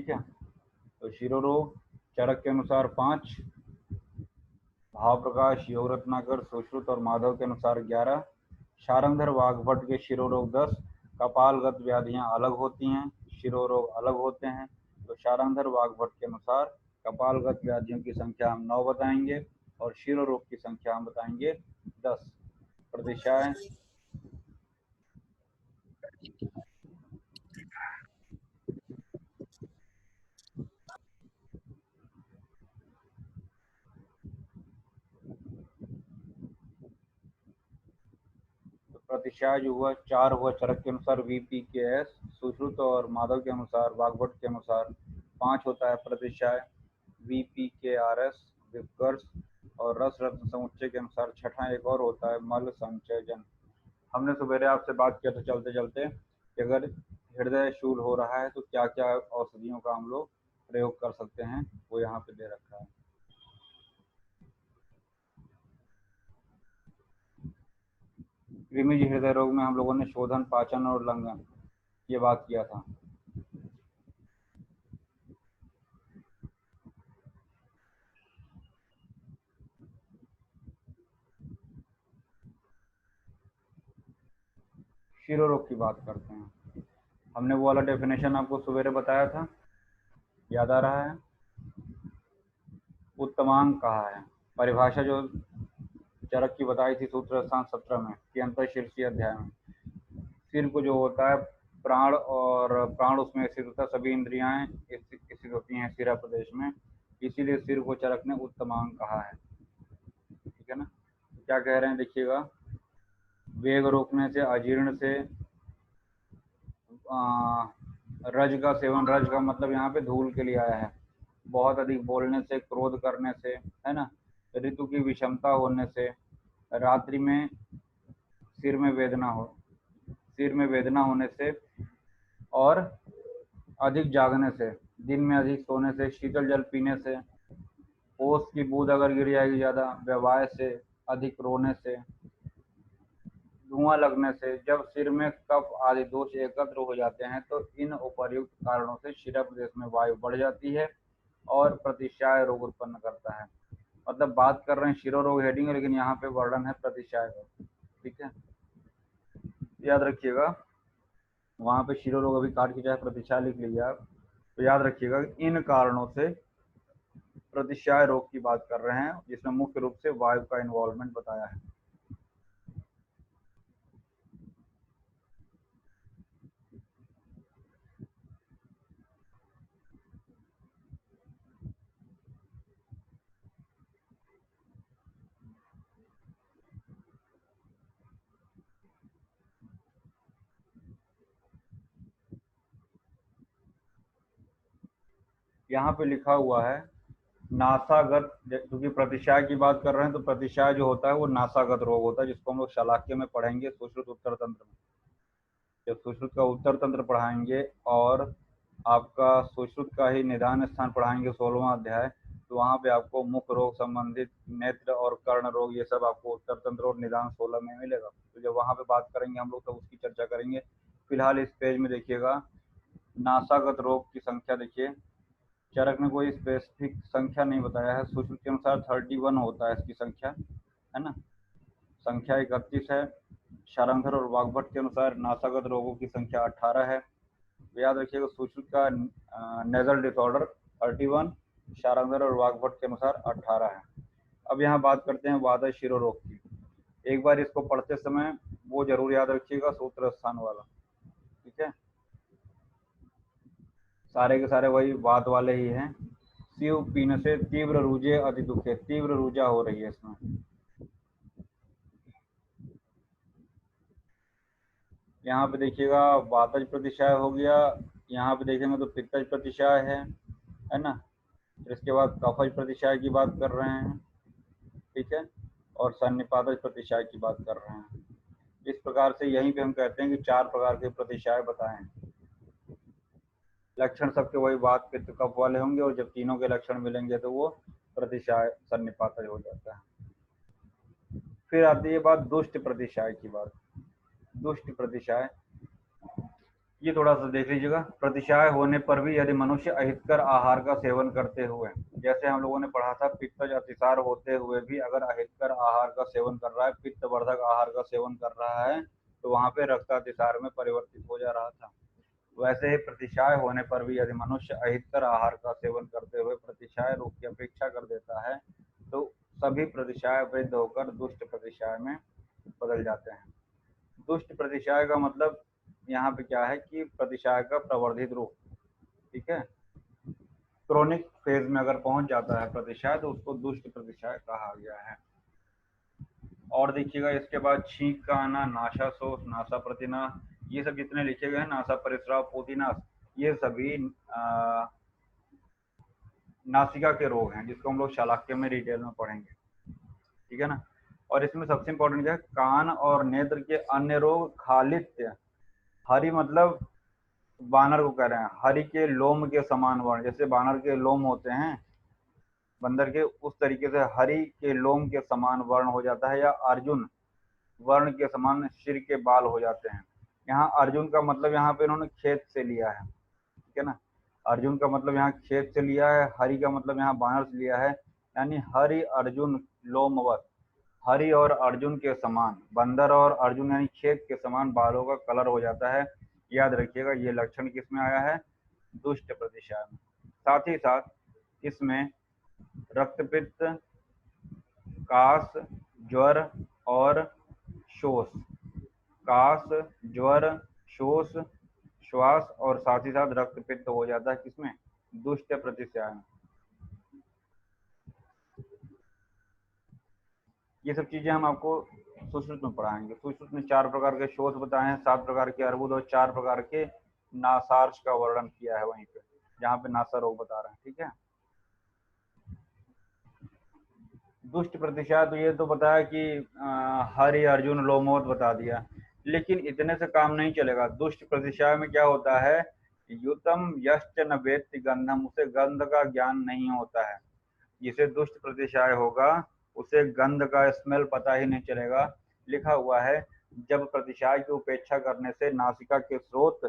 ठीक है। तो शिरोरोग चरक के अनुसार 5, भाव प्रकाश, योग रत्नाकर, सुश्रुत और माधव के अनुसार 11, शारंगधर वाघभट्ट के शिरोरोग 10। कपालगत व्याधियां अलग होती हैं, शिरोरोग अलग होते हैं। तो शारंगधर वाघभट्ट के अनुसार कपालगत व्याधियों की संख्या हम 9 बताएंगे और शिरोरोग की संख्या हम बताएंगे 10। प्रतिशाय प्रतिशाय जो हुआ 4 हुआ चरक के अनुसार VPKS, सुश्रुत और माधव के अनुसार वाघभट्ट के अनुसार 5 होता है प्रतिशाय VPKRS विकर्ष, और रस रत्न समुच्चय के अनुसार छठा एक और होता है मल संचयजन। हमने सवेरे आपसे बात किया था चलते चलते कि अगर हृदय शूल हो रहा है तो क्या क्या औषधियों का हम लोग प्रयोग कर सकते हैं, वो यहाँ पे दे रखा है। कृमिज हृदय रोग में हम लोगों ने शोधन, पाचन और लंघन ये बात किया था। शिरोरोग की बात करते हैं। हमने वो वाला डेफिनेशन आपको सवेरे बताया था, याद आ रहा है? उत्तमांग कहा है, परिभाषा जो चरक की बताई थी सूत्र स्थान 17 में कि अंतःशीर्षीय अध्याय में। सिर को जो होता है प्राण, और प्राण उसमें स्थित होता है, सभी इंद्रियाएं स्थित होती हैं सिरा प्रदेश में, इसीलिए सिर को चरक ने उत्तमांग कहा है। ठीक है ना? तो क्या कह रहे हैं देखिएगा, वेग रोकने से, अजीर्ण से, रज का सेवन, रज का मतलब यहाँ पे धूल के लिए आया है, बहुत अधिक बोलने से, क्रोध करने से, है ना, ऋतु की विषमता होने से, रात्रि में सिर में वेदना हो, सिर में वेदना होने से, और अधिक जागने से, दिन में अधिक सोने से, शीतल जल पीने से, ओस की बूंद अगर गिर जाएगी ज़्यादा, व्यवाय से, अधिक रोने से, धुआं लगने से, जब सिर में कफ आदि दोष एकत्र हो जाते हैं तो इन उपर्युक्त कारणों से शिरा प्रदेश में वायु बढ़ जाती है और प्रतिशाय रोग उत्पन्न करता है। मतलब बात कर रहे हैं शिरोरोग हेडिंग, लेकिन यहाँ पे वर्णन है प्रतिशाय रोग। ठीक है, याद रखिएगा, वहाँ पे शिरोरोग अभी काट के चाहे प्रतिशाय लिख लीजिए आप, तो याद रखिएगा इन कारणों से प्रतिशाय रोग की बात कर रहे हैं, जिसमें मुख्य रूप से वायु का इन्वॉल्वमेंट बताया है। यहाँ पे लिखा हुआ है नासागत, क्योंकि प्रतिशाय की बात कर रहे हैं तो प्रतिशाय जो होता है वो नासागत रोग होता है, जिसको हम लोग शालाक्य में पढ़ेंगे सुश्रुत उत्तर तंत्र में। जब सुश्रुत का उत्तर तंत्र पढ़ाएंगे और आपका सुश्रुत का ही निदान स्थान पढ़ाएंगे 16वां अध्याय, तो वहाँ पे आपको मुख रोग संबंधित नेत्र और कर्ण रोग ये सब आपको उत्तर तंत्र और निदान 16 में मिलेगा। तो जब वहाँ पे बात करेंगे हम लोग तो उसकी चर्चा करेंगे। फिलहाल इस पेज में देखिएगा नासागत रोग की संख्या देखिए, चरक ने कोई स्पेसिफिक संख्या नहीं बताया है, सूत्र के अनुसार 31 होता है इसकी संख्या, है ना, संख्या 31 है। शारंगधर और वाघभट्ट के अनुसार नासागत रोगों की संख्या 18 है। तो याद रखिएगा सुश्रुत का नेजल डिसऑर्डर 31, शारंगधर और वाघभट्ट के अनुसार 18 है। अब यहाँ बात करते हैं वादय शिरोरोग की। एक बार इसको पढ़ते समय वो जरूर याद रखिएगा, सूत्र स्थान वाला। ठीक है, सारे के सारे वही वाद वाले ही हैं। शिव पीने से तीव्र रुजे अति दुखे, तीव्र रुजा हो रही है इसमें। यहाँ पे देखिएगा वातज प्रतिशाय हो गया, यहाँ पे देखेंगे तो पित्तज प्रतिशाय है ना, फिर इसके बाद कफज प्रतिशाय की बात कर रहे हैं। ठीक है, और सन्निपातज प्रतिशाय की बात कर रहे हैं। इस प्रकार से यहीं पे हम कहते हैं कि 4 प्रकार के प्रतिशाय बताए हैं। लक्षण सबके वही वात पित्त कफ वाले होंगे, और जब तीनों के लक्षण मिलेंगे तो वो प्रतिशाय सन्निपातज हो जाता है। फिर आती है बात दुष्ट प्रतिशाय की बात। दुष्ट प्रतिशाय, ये थोड़ा सा देख लीजिएगा। प्रतिशाय होने पर भी यदि मनुष्य अहितकर आहार का सेवन करते हुए, जैसे हम लोगों ने पढ़ा था, पित्तज अतिसार होते हुए भी अगर अहितकर आहार का सेवन कर रहा है, पित्तवर्धक आहार का सेवन कर रहा है, तो वहां पे रक्तातिसार में परिवर्तित हो जा रहा था। वैसे ही प्रतिशाय होने पर भी यदि मनुष्य अहितकर आहार का सेवन करते हुए प्रतिशाय रोग की अपेक्षा कर देता है, तो सभी प्रतिशाय वृद्ध होकर दुष्ट प्रतिशाय में बदल जाते हैं। दुष्ट प्रतिशाय का मतलब यहाँ पे क्या है कि प्रतिशाय का प्रवर्धित रूप, ठीक है। क्रोनिक फेज में अगर पहुंच जाता है प्रतिशाय, तो उसको दुष्ट प्रतिशाय कहा गया है। और देखिएगा इसके बाद छींक का आना, नासा शोष, नासा प्रतिनाश, ये सब जितने लिखे गए हैं, नासा परिस्राव, पोतीनाश, ये सभी नासिका के रोग हैं, जिसको हम लोग शालाक्य में डिटेल में पढ़ेंगे, ठीक है ना। और इसमें सबसे इंपॉर्टेंट क्या है, कान और नेत्र के अन्य रोग, खालित्य, हरि मतलब बानर को कह रहे हैं, हरि के लोम के समान वर्ण, जैसे बानर के लोम होते हैं बंदर के, उस तरीके से हरि के लोम के समान वर्ण हो जाता है, या अर्जुन वर्ण के समान सिर के बाल हो जाते हैं। यहाँ अर्जुन का मतलब यहाँ पे इन्होंने खेत से लिया है, ठीक है ना। अर्जुन का मतलब यहाँ खेत से लिया है, हरि का मतलब यहाँ बानर से लिया है, यानी हरि अर्जुन लोमवत, हरि और अर्जुन के समान, बंदर और अर्जुन यानी खेत के समान बालों का कलर हो जाता है। याद रखिएगा ये लक्षण किसमें आया है, दुष्ट प्रतिशाय में। साथ ही साथ इसमें रक्तपित्त, कास, ज्वर और शोष, कास, ज्वर, शोष, श्वास और साथ ही साथ रक्तपित्त हो जाता है किसमें, दुष्ट प्रतिशाय में। ये सब चीजें हम आपको सुश्रुत में पढ़ाएंगे। सुश्रुत में 4 प्रकार के शोष बताए हैं, 7 प्रकार के अर्बुद और 4 प्रकार के नासार्च का वर्णन किया है वहीं पे, जहाँ पे नासा रोग बता रहे हैं, ठीक है। दुष्ट प्रतिशाय तो ये तो बताया कि हरि अर्जुन लोमोद बता दिया, लेकिन इतने से काम नहीं चलेगा। दुष्ट प्रतिशाय में क्या होता है, युतम यश्च न वेत्ति गंधम, उसे गंध का ज्ञान नहीं होता है। जिसे दुष्ट प्रतिशाय होगा उसे गंध का स्मेल पता ही नहीं चलेगा। लिखा हुआ है, जब प्रतिशाय की उपेक्षा करने से नासिका के स्रोत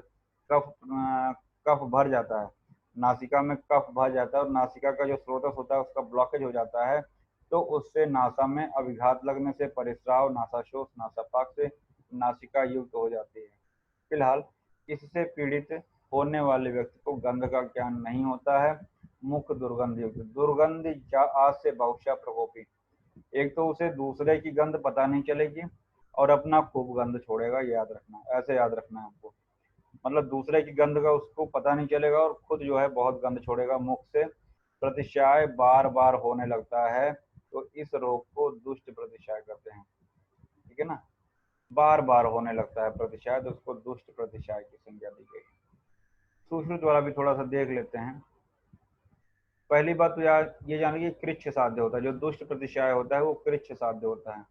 कफ भर जाता है, नासिका में कफ भर जाता है और नासिका का जो स्रोत होता है उसका ब्लॉकेज हो जाता है, तो उससे नासा में अभिघात लगने से परिस्राव, नासाशोष, नासापाक से नासिका युक्त हो जाती है। फिलहाल इससे पीड़ित होने वाले व्यक्ति को गंध का ज्ञान नहीं होता है। मुख दुर्गंध युक्त, दुर्गंध आज से बहुशा प्रकोपी, एक तो उसे दूसरे की गंध पता नहीं चलेगी और अपना खूब गंध छोड़ेगा। याद रखना, ऐसे याद रखना है आपको, मतलब दूसरे की गंध का उसको पता नहीं चलेगा और खुद जो है बहुत गंध छोड़ेगा मुख से। प्रतिशाय बार बार होने लगता है, तो इस रोग को दुष्ट प्रतिशाय कहते हैं, ठीक है ना। बार बार होने लगता है प्रतिशाय, तो उसको दुष्ट प्रतिशाय की संज्ञा दी गई। सुश्रुत वाला भी थोड़ा सा देख लेते हैं। पहली बात तो यार ये जान लीजिए, कृच्छ साध्य होता है, जो दुष्ट प्रतिशाय होता है वो कृच्छ साध्य होता है।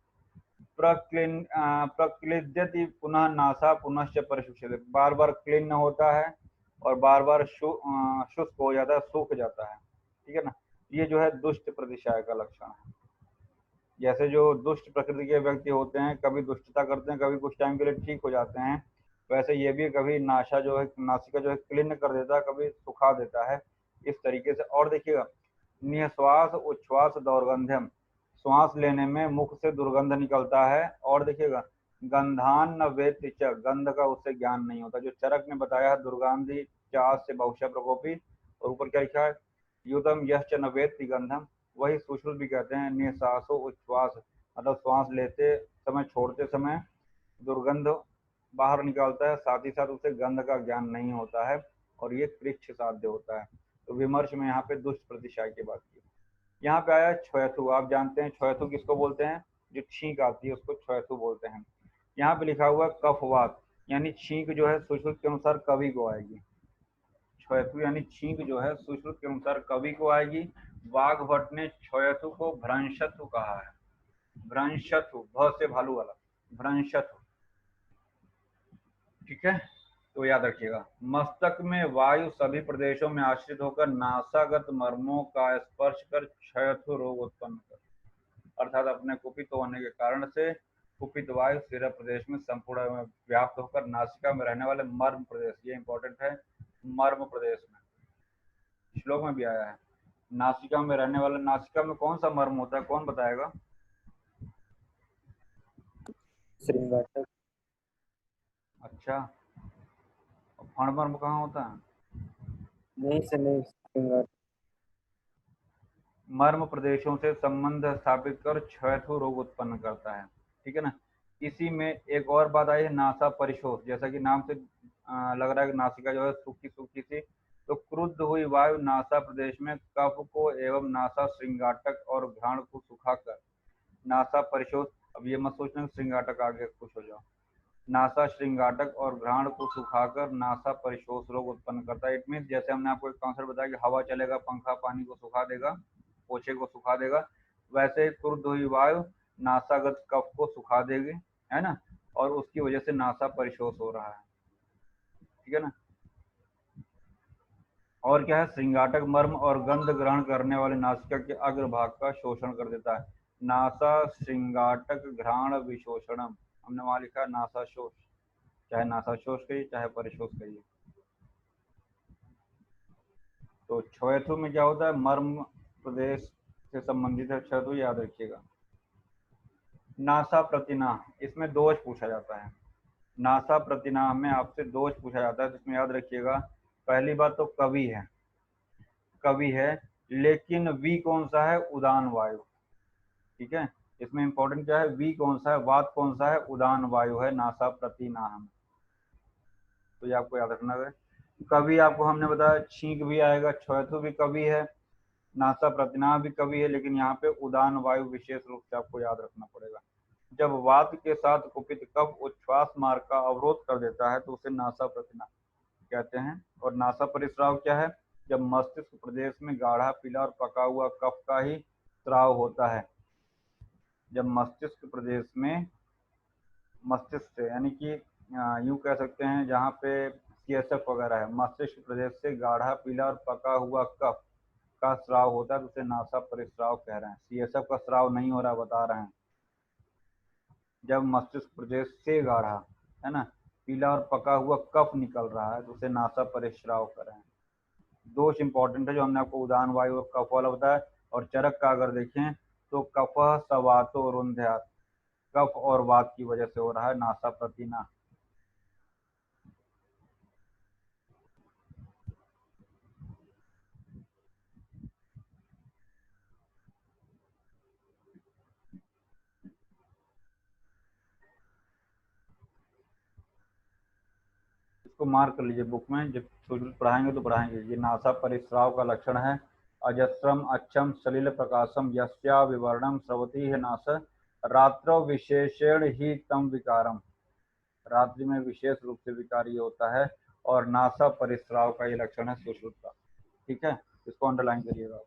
प्रक्लिद्यति पुनः नासा पुनश्च परिशुष्यते, बार बार क्लीन होता है और बार बार शुष्क हो जाता है, सूख जाता है, ठीक है ना। ये जो है दुष्ट प्रतिशाय का लक्षण है। जैसे जो दुष्ट प्रकृति के व्यक्ति होते हैं, कभी दुष्टता करते हैं, कभी कुछ टाइम के लिए ठीक हो जाते हैं, वैसे ये भी कभी नासा जो है, नासिका जो है क्लीन कर देता है, कभी सुखा देता है, इस तरीके से। और देखिएगा, निश्वास उच्छ्वास दौर्गंध्यम, श्वास लेने में मुख से दुर्गंध निकलता है। और देखिएगा, गंधान न वेत्ति च, गंध का उससे ज्ञान नहीं होता। जो चरक ने बताया है, दुर्गांधी चास से बहुशा प्रकोपी, और ऊपर क्या लिखा है, युतम यश्च न वेत्ति गंधम, वही सुश्रुत भी कहते हैं। निश्वासो उच्छ्वास, मतलब श्वास लेते समय छोड़ते समय दुर्गंध बाहर निकालता है, साथ ही साथ उसे गंध का ज्ञान नहीं होता है, और ये कृच्छ साध्य होता है। तो विमर्श में यहाँ पे दुष्ट प्रतिशाय की बात की। यहाँ पे आया छ्वयथु, आप जानते हैं छ्वयथु किसको बोलते हैं, जो छींक आती है उसको छ्वयथु बोलते हैं। यहाँ पे लिखा हुआ कफवात, यानी छींक जो है सुश्रुत के अनुसार कवि को आएगी। छ्वयथु यानी छींक जो है सुश्रुत के अनुसार कवि को आएगी। वाघ भट्ट ने छ्वयथु को भ्रंशथु कहा है, भ्रंशथु, भ से भालू वाला, भ्रंशथु, ठीक है। तो याद रखिएगा, मस्तक में वायु सभी प्रदेशों में आश्रित होकर नासागत मर्मों का स्पर्श कर छयथु रोग उत्पन्न कर, अर्थात अपने कुपित होने के कारण से कुपित वायु सिरा प्रदेश में संपूर्ण व्याप्त होकर नासिका में रहने वाले मर्म प्रदेश, ये इंपॉर्टेंट है, मर्म प्रदेश में श्लोक में भी आया है। नासिका में रहने वाला, नासिका में कौन सा मर्म होता है, कौन बताएगा? श्रृंगाटक। अच्छा, फण मर्म कहाँ होता है? नहीं से नहीं, श्रृंगाटक। मर्म प्रदेशों से संबंध स्थापित कर क्षयथु रोग उत्पन्न करता है, ठीक है ना। इसी में एक और बात आई है, नासा परिशोष, जैसा कि नाम से लग रहा है कि नासिका जो है सूखी सूखी सी, तो क्रुद्ध हुई वायु नासा प्रदेश में कफ को एवं नासा श्रृंगाटक और घ्राण को सुखाकर नासा परिशोष, अब ये मत सोचना श्रृंगाटक आगे खुश हो जाओ, नासा श्रृंगाटक और घ्राण को सुखाकर नासा परिशोष रोग उत्पन्न करता है। इट मीन जैसे हमने आपको एक कॉन्सेप्ट बताया कि हवा चलेगा, पंखा पानी को सुखा देगा, पोछे को सुखा देगा, वैसे ही क्रुद्ध हुई वायु नासागत कफ को सुखा देगी, है ना, और उसकी वजह से नासा परिशोष हो रहा है, ठीक है ना। और क्या है, श्रृंगाटक मर्म और गंध ग्रहण करने वाले नासिका के अग्रभाग का शोषण कर देता है। नासा श्रृंगाटक घ्राण विशोषणम, हमने वहां लिखा है नासा शोष, चाहे नासा शोष कहिए चाहे परिशोष कहिए। तो क्षयथु में क्या होता है, मर्म प्रदेश से संबंधित है क्षयथु, याद रखिएगा। नासा प्रतिनाह, इसमें दोष पूछा जाता है। नासा प्रतिनाह में आपसे दोष पूछा जाता है, जिसमें याद रखिएगा पहली बात तो कवि है, कवि है, लेकिन वी कौन सा है, उदान वायु, ठीक है। इसमें इंपॉर्टेंट क्या है, वी कौन सा है, वात कौन सा है, उदान वायु है नासा प्रतिनाह में, तो ये आपको याद रखना है। कवि आपको हमने बताया छींक भी आएगा, क्षयथु भी कवि है, नासा प्रतिनाह भी कवि है, लेकिन यहाँ पे उदान वायु विशेष रूप से आपको याद रखना पड़ेगा। जब वात के साथ कुपित कफ उच्छ्वास मार्ग का अवरोध कर देता है तो उसे नासा प्रतिनाह कहते हैं। और नासा परिस्राव क्या है, जब मस्तिष्क प्रदेश में गाढ़ा पीला और पका हुआ कफ का ही स्राव होता है। जब मस्तिष्क प्रदेश में, मस्तिष्क से यानी कि यूं कह सकते हैं जहाँ पे सीएसएफ वगैरह है, मस्तिष्क प्रदेश से गाढ़ा पीला और पका हुआ कफ का स्राव होता है तो उसे नासा परिस्राव कह रहे हैं। सीएसएफ का स्राव नहीं हो रहा, बता रहे हैं। जब मस्तिष्क प्रदेश से गाढ़ा, है ना, पीला और पका हुआ कफ निकल रहा है तो उसे नासा परिस्राव कर रहे हैं। दोष इंपॉर्टेंट है जो हमने आपको उदान वायु और कफ वाला बताया। और चरक का अगर देखें तो कफः सवातो रुंध्यात्, कफ और वात की वजह से हो रहा है नासा प्रतिनाह। इसको मार्क कर लीजिए बुक में, जब पढ़ाएंगे तो पढ़ाएंगे। ये नासा परिस्राव का लक्षण है। अजस्रम अच्छम सलिल प्रकाशम यस्या विवर्णम स्रवती है नास, रात्रौ विशेषण ही तम विकारम, रात्रि में विशेष रूप से विकारी होता है। और नासा परिस्राव का ये लक्षण है सुश्रुत का, ठीक है, इसको अंडरलाइन करिएगा।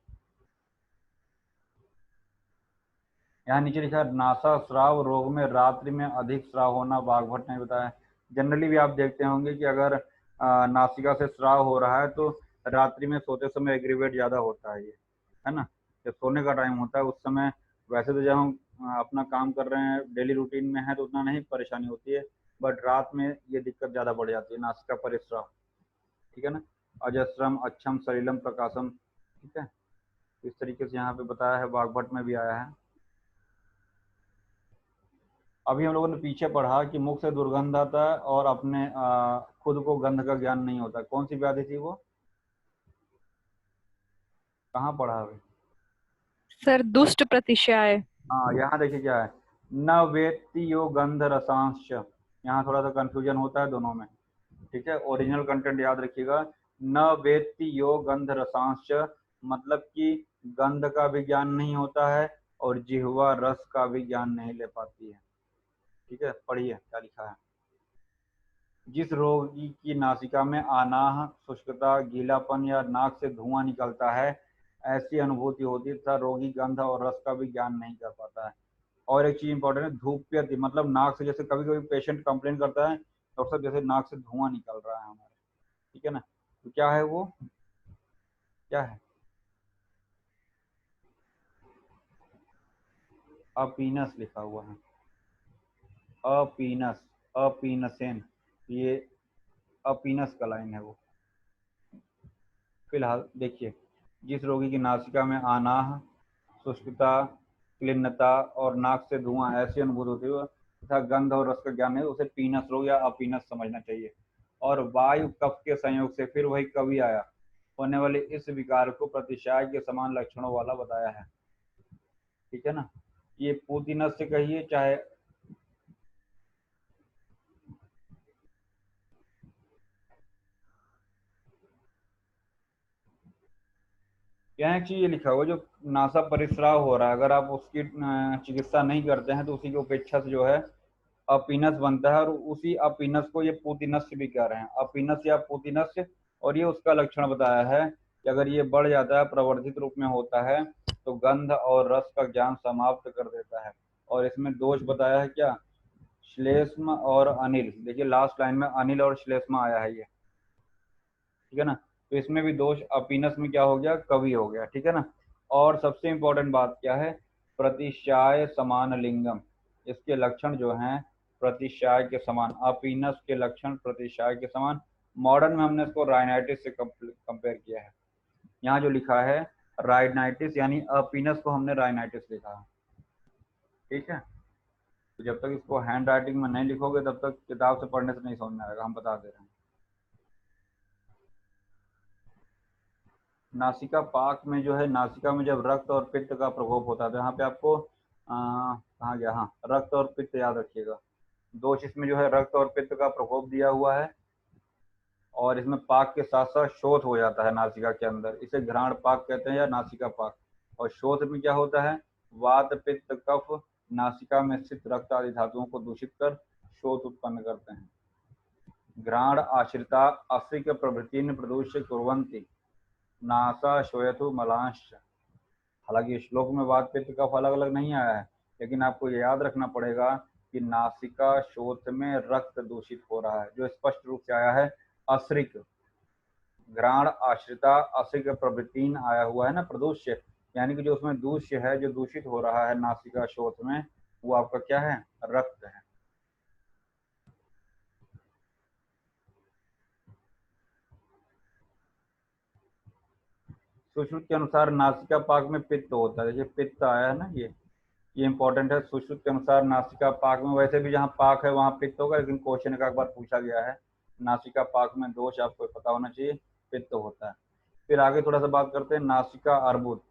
यहाँ नीचे लिखा है नासा स्राव रोग में रात्रि में अधिक स्राव होना, वाग्भट ने बताया। जनरली भी आप देखते होंगे कि अगर नासिका से स्राव हो रहा है तो रात्रि में सोते समय एग्रीवेट ज्यादा होता है, ये है ना, जब सोने का टाइम होता है उस समय। वैसे तो जब हम अपना काम कर रहे हैं डेली रूटीन में है तो उतना नहीं परेशानी होती है, बट रात में ये दिक्कत ज्यादा बढ़ जाती है, नासिका परिस्राव, ठीक है ना। अजस्रम अच्छम सलिलम प्रकाशम, ठीक है, इस तरीके से यहाँ पे बताया है, वाग्भट में भी आया है। अभी हम लोगों ने पीछे पढ़ा कि मुख से दुर्गंध आता है और अपने खुद को गंध का ज्ञान नहीं होता। कौन सी व्याधि थी वो, कहाँ पढ़ा अभी? सर दुष्ट प्रतिशय। हाँ, यहाँ देखिए क्या है, न वेत्ति यो गंध रसांश, यहाँ थोड़ा सा कंफ्यूजन होता है दोनों में, ठीक है। ओरिजिनल कंटेंट याद रखिएगा, न वेत्ति यो गंध रसांश, मतलब कि गंध का भी ज्ञान नहीं होता है और जिह्वा रस का भी ज्ञान नहीं ले पाती है, ठीक है। पढ़िए क्या लिखा है। जिस रोगी की नासिका में अनाह, शुष्कता, गीलापन या नाक से धुआं निकलता है, ऐसी अनुभूति होती है तथा रोगी गंध और रस का भी ज्ञान नहीं कर पाता है। और एक चीज इंपॉर्टेंट है, धूप्यति, मतलब नाक से, जैसे कभी कभी पेशेंट कंप्लेन करता है डॉक्टर साहब जैसे नाक से धुआं निकल रहा है हमारे, ठीक है ना, तो क्या है वो, क्या है, अपीनस लिखा हुआ है, अपीनस, अपीनसेन, ये अपीनस का लाइन है वो। फिलहाल देखिए, जिस रोगी की नासिका में आनाह, शुष्कता, क्लिन्नता और नाक से धुआं ऐसी अनुभूति होती है तथा गंध और रस का ज्ञान है, उसे पीनस रोग या अपीनस समझना चाहिए। और वायु कफ के संयोग से, फिर वही कवि आया, होने वाले इस विकार को प्रतिशाय के समान लक्षणों वाला बताया है। ठीक है ना। ये पूतिनस से कहिए चाहे यहाँ एक चीज ये लिखा हुआ, जो नासा परिस्राव हो रहा है, अगर आप उसकी चिकित्सा नहीं करते हैं तो उसी की उपेक्षा से जो है अपीनस बनता है, और उसी अपीनस को ये पूतिनस भी कह रहे हैं, अपीनस या पूतिनस। और ये उसका लक्षण बताया है कि अगर ये बढ़ जाता है, प्रवर्धित रूप में होता है, तो गंध और रस का ज्ञान समाप्त कर देता है। और इसमें दोष बताया है क्या, श्लेष्म और अनिल। देखिए लास्ट लाइन में अनिल और श्लेष्म आया है ये, ठीक है ना। तो इसमें भी दोष अपीनस में क्या हो गया, कवि हो गया। ठीक है ना। और सबसे इंपॉर्टेंट बात क्या है, प्रतिशाय समान लिंगम, इसके लक्षण जो हैं प्रतिशाय के समान, अपीनस के लक्षण प्रतिशाय के समान। मॉडर्न में हमने इसको राइनाइटिस से कंपेयर किया है। यहाँ जो लिखा है राइनाइटिस, यानी अपीनस को हमने राइनाइटिस लिखा है। ठीक है। तो जब तक इसको हैंड राइटिंग में नहीं लिखोगे तब तक किताब से पढ़ने से नहीं समझ में आएगा, हम बता दे रहे हैं। नासिका पाक में जो है, नासिका में जब रक्त और पित्त का प्रकोप होता है, तो यहाँ पे आपको कहाँ गया, हाँ, रक्त और पित्त याद रखिएगा। दोष इसमें जो है रक्त और पित्त का प्रकोप दिया हुआ है, और इसमें पाक के साथ साथ शोथ हो जाता है नासिका के अंदर, इसे घ्राण पाक कहते हैं या नासिका पाक। और शोथ में क्या होता है, वात पित्त कफ नासिका में स्थित रक्त आदि धातुओं को दूषित कर शोथ उत्पन्न करते हैं। घ्राण आश्रिता असिक प्रभृतिन प्रदूष्य कुर्वन्ति नासा श्वेतु मलांश। हालांकि श्लोक में वात पित्त कफ अलग अलग नहीं आया है, लेकिन आपको याद रखना पड़ेगा कि नासिका शोथ में रक्त दूषित हो रहा है, जो स्पष्ट रूप से आया है अश्रिक। घ्राण आश्रिता असिक प्रवृत्तिन आया हुआ है ना, प्रदूष्य, यानी कि जो उसमें दूष्य है, जो दूषित हो रहा है नासिका शोथ में, वो आपका क्या है, रक्त है। सुश्रुत के अनुसार नासिका पाक में पित्त होता है। देखिए पित्त आया है ना, ये इंपॉर्टेंट है। सुश्रुत के अनुसार नासिका पाक में, वैसे भी जहाँ पाक है वहाँ पित्त होगा, लेकिन क्वेश्चन का एक बार पूछा गया है। नासिका पाक में दोष आपको पता होना चाहिए, पित्त होता है। फिर आगे थोड़ा सा बात करते हैं नासिका अर्बुद।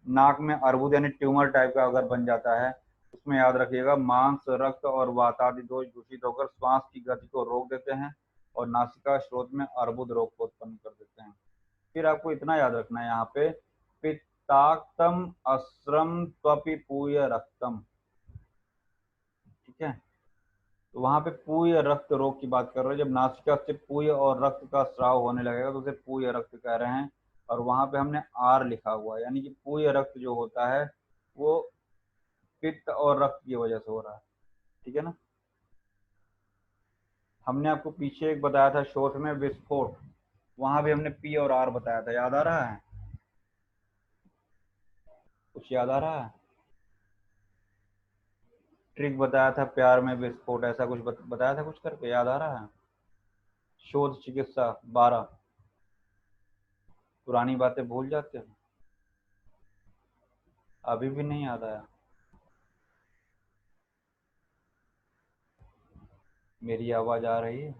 नाक में अर्बुद यानी ट्यूमर टाइप का अगर बन जाता है, उसमें याद रखिएगा मांस, रक्त और वात आदि दोष दूषित होकर श्वास की गति को रोक देते हैं और नासिका स्रोत में अर्बुद रोग को उत्पन्न कर देते हैं। फिर आपको इतना याद रखना है यहाँ पे, पित्ताक्तम अस्रम त्वपि पूय रक्तम। ठीक है। तो वहां पे पूय रक्त रोग की बात कर रहे हैं। जब नासिका से पूय और रक्त का स्राव होने लगेगा तो उसे पूय रक्त कह रहे हैं, और वहां पे हमने आर लिखा हुआ है, यानी कि पूय रक्त जो होता है वो पित्त और रक्त की वजह से हो रहा है। ठीक है ना। हमने आपको पीछे एक बताया था शोथ में विस्फोट, वहां भी हमने पी और आर बताया था, याद आ रहा है, कुछ याद आ रहा है। ट्रिक बताया था प्यार में विस्फोट, ऐसा कुछ बताया था कुछ करके, याद आ रहा है। शोध चिकित्सा 12, पुरानी बातें भूल जाते हो, अभी भी नहीं याद आया। मेरी आवाज आ रही है।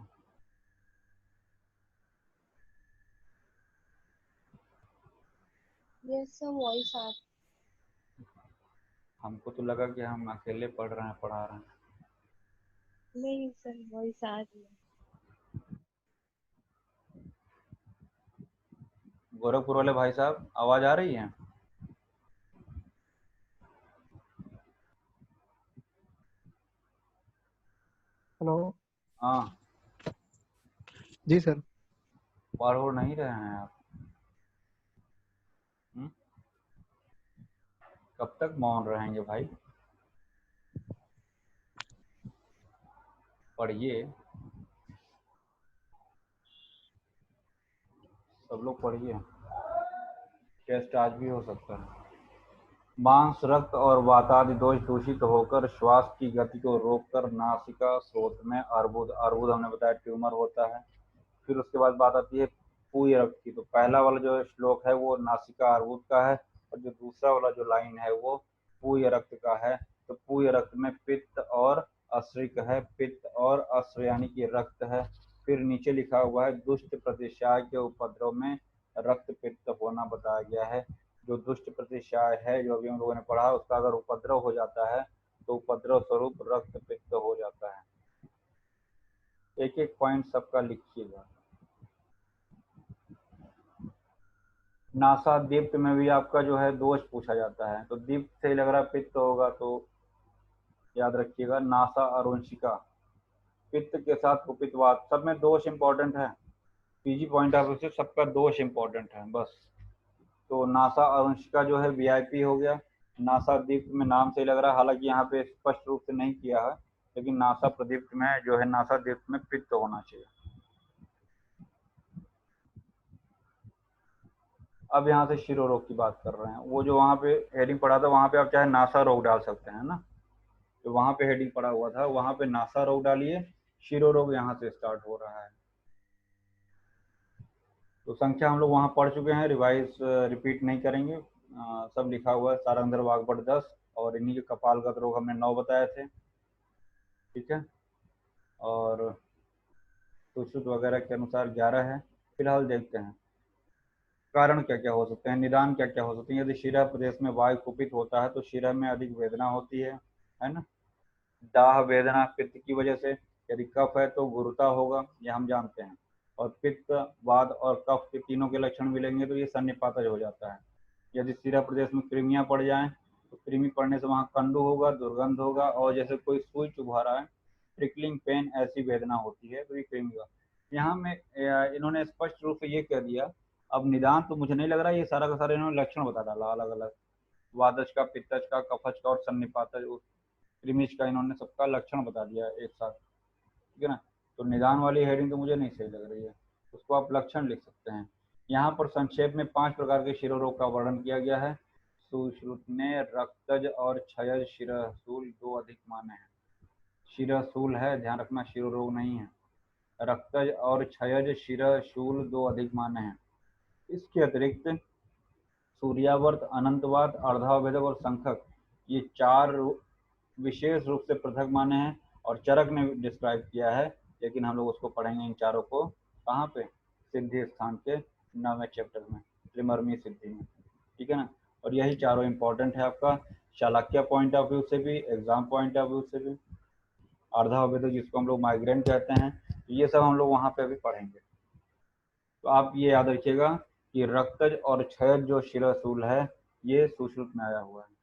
यस सर, वॉइस आ हमको तो लगा कि हम अकेले पढ़ रहे हैं, पढ़ा रहे हैं। नहीं सर, वॉइस आ रही है। गोरखपुर वाले भाई साहब, आवाज आ रही है। हेलो। हाँ, जी सर। पढ़ हो नहीं रहे हैं आप। कब तक मौन रहेंगे भाई, पढ़िए, सब लोग पढ़िए, टेस्ट आज भी हो सकता है। मांस, रक्त और वातादि दोष दूषित होकर श्वास की गति को रोककर नासिका स्रोत में अर्बुद, अर्बुद हमने बताया ट्यूमर होता है। फिर उसके बाद बात आती है पूय रक्त की। तो पहला वाला जो श्लोक है वो नासिका अर्बुद का है, और जो दूसरा वाला जो लाइन है वो पूय रक्त का है। तो पूय रक्त में पित्त और अश्रिक है, पित्त और अश्र यानी कि रक्त है। फिर नीचे लिखा हुआ है दुष्ट प्रतिशाय के उपद्रव में रक्त पित्त होना बताया गया है। जो दुष्ट प्रतिशाय है जो अभी हम लोगों ने पढ़ा, उसका अगर उपद्रव हो जाता है तो उपद्रव स्वरूप रक्त पित्त हो जाता है। एक एक पॉइंट सबका लिखिएगा। नासा दीप्त में भी आपका जो है दोष पूछा जाता है, तो दीप्त से लग रहा पित्त होगा, तो याद रखिएगा नासा अरुंशिका, पित्त के साथ कुपितवात, सब में दोष इंपॉर्टेंट है। पीजी पॉइंट ऑफ व्यू से सबका दोष इंपॉर्टेंट है बस। तो नासा अरुंशिका जो है वीआईपी हो गया। नासा दीप्त में नाम से लग रहा है, हालांकि यहाँ पे स्पष्ट रूप से नहीं किया है, लेकिन नासा प्रदीप्त में जो है नासा दीप्त में पित्त होना चाहिए। अब यहाँ से शिरो रोग की बात कर रहे हैं। वो जो वहाँ पे हेडिंग पड़ा था वहाँ पे आप चाहे नासा रोग डाल सकते हैं ना, तो वहाँ पे हेडिंग पड़ा हुआ था, वहाँ पे नासा रोग डालिए, शिरो रोग यहाँ से स्टार्ट हो रहा है। तो संख्या हम लोग वहाँ पढ़ चुके हैं, रिवाइज रिपीट नहीं करेंगे। सब लिखा हुआ है, सारंगधर वाग्भट 10, और इन्हीं के कपालगत रोग हमने 9 बताए थे, ठीक है। और सुश्रुत वगैरह के अनुसार 11 है। फिलहाल देखते हैं कारण क्या क्या हो सकते हैं, निदान क्या क्या हो सकते हैं। यदि शिरा प्रदेश में वायु कुपित होता है तो शिरा में अधिक वेदना होती है ना। दाह वेदना पित्त की वजह से, यदि कफ है तो गुरुता होगा, ये हम जानते हैं। और पित्त, वात और कफ के तीनों के लक्षण मिलेंगे तो ये सन्निपातज हो जाता है। यदि शिरा प्रदेश में कृमियां पड़ जाएं तो कृमि पड़ने से वहाँ कंडू होगा, दुर्गंध होगा, और जैसे कोई सुई चुभा रहा है, ट्रिकलिंग पेन, ऐसी वेदना होती है, तो ये कृमि का। यहाँ में इन्होंने स्पष्ट रूप से ये कह दिया। अब निदान तो मुझे नहीं लग रहा, ये सारा का सारा इन्होंने लक्षण बता डाला अलग अलग, वादज का, पित्तज का, कफज का और सन्निपातज, कृमिज का, इन्होंने सबका लक्षण बता दिया एक साथ, ठीक है ना। तो निदान वाली हेडिंग तो मुझे नहीं सही लग रही है, उसको आप लक्षण लिख सकते हैं। यहाँ पर संक्षेप में 5 प्रकार के शिरो रोग का वर्णन किया गया है। सुश्रुत ने रक्तज और क्षयज शिरशूल 2 अधिक माने हैं। शिरशूल है, ध्यान रखना, शिरो रोग नहीं है। रक्तज और क्षयज शिरशूल 2 अधिक माने हैं। इसके अतिरिक्त सूर्यावर्त, अनंतवाद, अर्धावेदक और संखक, ये 4 विशेष रूप से पृथक माने हैं, और चरक ने डिस्क्राइब किया है, लेकिन हम लोग उसको पढ़ेंगे इन चारों को कहाँ पे, सिद्धि स्थान के 9वें चैप्टर में, त्रिमर्मी सिद्धि में, ठीक है ना। और यही चारों इंपॉर्टेंट है आपका चाणक्य पॉइंट ऑफ व्यू से भी, एग्जाम पॉइंट ऑफ व्यू से भी। अर्धावेदक जिसको हम लोग माइग्रेन कहते हैं, ये सब हम लोग वहाँ पे भी पढ़ेंगे। तो आप ये याद रखिएगा कि रक्तज और क्षयज जो शिरशूल है ये सुश्रुत में आया हुआ है।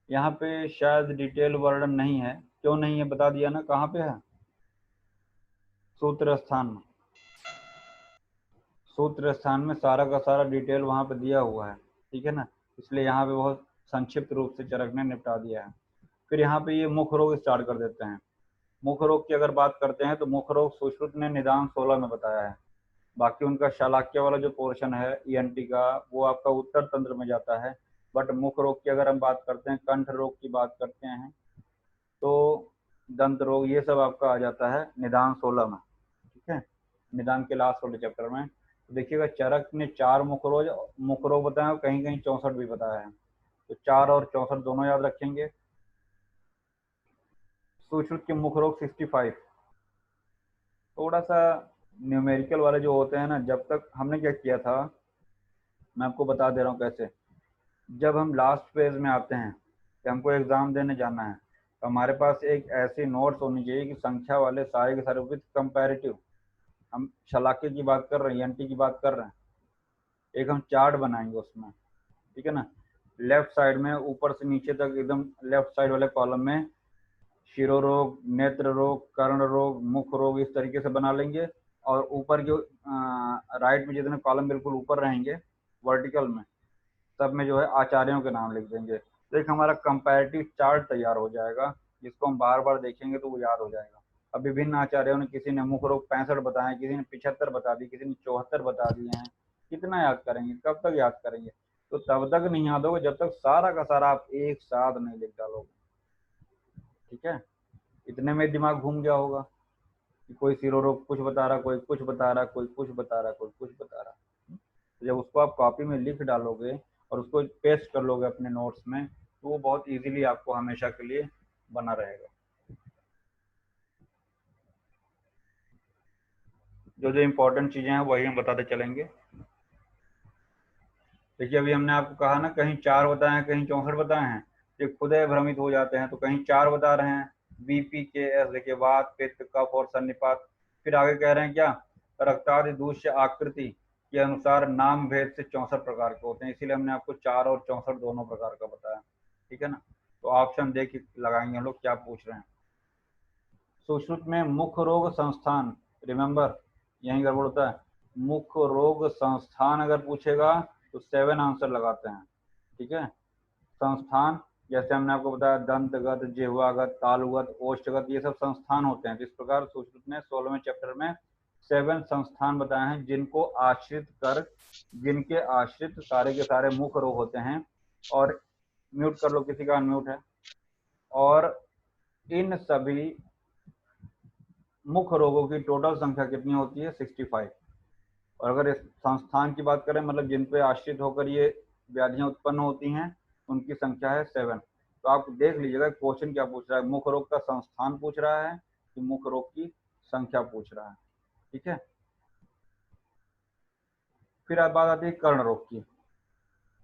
यहाँ पे शायद डिटेल वर्णन नहीं है, क्यों नहीं है बता दिया ना, कहाँ पे है, सूत्र स्थान में। सूत्र स्थान में सारा का सारा डिटेल वहाँ पे दिया हुआ है, ठीक है ना, इसलिए यहाँ पे बहुत संक्षिप्त रूप से चरक ने निपटा दिया है। फिर यहाँ पे ये मुख रोग स्टार्ट कर देते हैं। मुख रोग की अगर बात करते हैं तो मुख रोग सुश्रुत ने निदान 16 में बताया है। बाकी उनका शालाक्य वाला जो पोर्शन है ईएनटी का, वो आपका उत्तर तंत्र में जाता है। बट मुख रोग की अगर हम बात करते हैं, कंठ रोग की बात करते हैं, तो दंत रोग, ये सब आपका आ जाता है निदान 16 में, ठीक है, निदान के लास्ट वाले चैप्टर में। तो देखिएगा चरक ने 4 मुख रोग बताया और कहीं कहीं 64 भी बताया है, तो 4 और 64 दोनों याद रखेंगे। सुश्रुत के मुख रोग 65, थोड़ा सा न्यूमेरिकल वाले जो होते हैं ना, जब तक हमने क्या किया था, मैं आपको बता दे रहा हूँ कैसे। जब हम लास्ट फेज में आते हैं कि हमको एग्जाम देने जाना है, तो हमारे पास एक ऐसी नोट्स होनी चाहिए कि संख्या वाले सारे के सारे विद कंपैरेटिव, हम शलाके की बात कर रहे हैं, एनटी की बात कर रहे हैं, एक हम चार्ट बनाएंगे उसमें, ठीक है ना। लेफ्ट साइड में ऊपर से नीचे तक एकदम लेफ्ट साइड वाले कॉलम में शिरो रोग, नेत्र रोग, कर्ण रोग, मुख रोग, इस तरीके से बना लेंगे। और ऊपर जो राइट में जितने कॉलम बिल्कुल ऊपर रहेंगे वर्टिकल में, सब में जो है आचार्यों के नाम लिख देंगे, तो एक हमारा कंपैरेटिव चार्ट तैयार हो जाएगा, जिसको हम बार बार देखेंगे तो वो याद हो जाएगा। अब विभिन्न आचार्यों ने, किसी ने मुख रोग 65 बताए, किसी ने 75 बता दी, किसी ने 74 बता दिए हैं। कितना याद करेंगे, कब तक याद करेंगे? तो तब तक नहीं याद होगा जब तक सारा का सारा आप एक साथ नहीं लिख डालोगे। ठीक है, इतने में दिमाग घूम गया होगा कि कोई सिरोरोग कुछ बता रहा, कोई कुछ बता रहा, कोई कुछ बता रहा, कोई कुछ बता रहा। तो जब उसको आप कॉपी में लिख डालोगे और उसको पेस्ट कर लोगे अपने नोट्स में, तो वो बहुत इजीली आपको हमेशा के लिए बना रहेगा। जो जो इम्पोर्टेंट चीजें हैं वही हम बताते चलेंगे। देखिए अभी हमने आपको कहा ना, कहीं 4 बताए हैं, कहीं 64 बताए हैं, ये खुद भ्रमित हो जाते हैं। तो कहीं 4 बता रहे हैं, BPKS, देखिए वात, पित्त, कफ और सन्निपात। फिर आगे कह रहे हैं क्या, रक्तादि दूष्य आकृति के अनुसार नाम भेद से 64 प्रकार के होते हैं, इसीलिए हमने आपको 4 और 64 दोनों प्रकार का बताया। ठीक है ना, तो ऑप्शन देख के लगाएंगे हम लोग क्या पूछ रहे हैं। सुश्रुत में मुख रोग संस्थान, रिमेंबर यही गड़बड़ होता है। मुख रोग संस्थान अगर पूछेगा तो 7 आंसर लगाते हैं। ठीक है, संस्थान जैसे हमने आपको बताया, दंतगत, जिह्वागत, तालुगत, ओष्ठगत, ये सब संस्थान होते हैं। तो इस प्रकार सुश्रुत ने 16वें चैप्टर में 7 संस्थान बताए हैं, जिनको आश्रित कर, जिनके आश्रित सारे के सारे मुख रोग होते हैं। और म्यूट कर लो, किसी का अनम्यूट है। और इन सभी मुख रोगों की टोटल संख्या कितनी होती है, 65। और अगर इस संस्थान की बात करें, मतलब जिन पे आश्रित होकर ये व्याधियां उत्पन्न होती हैं, उनकी संख्या है 7। तो आप देख लीजिएगा क्वेश्चन क्या पूछ रहा है, मुख रोग का संस्थान पूछ रहा है कि मुख रोग की संख्या पूछ रहा है। ठीक है, फिर अब बात आती है कर्ण रोग की।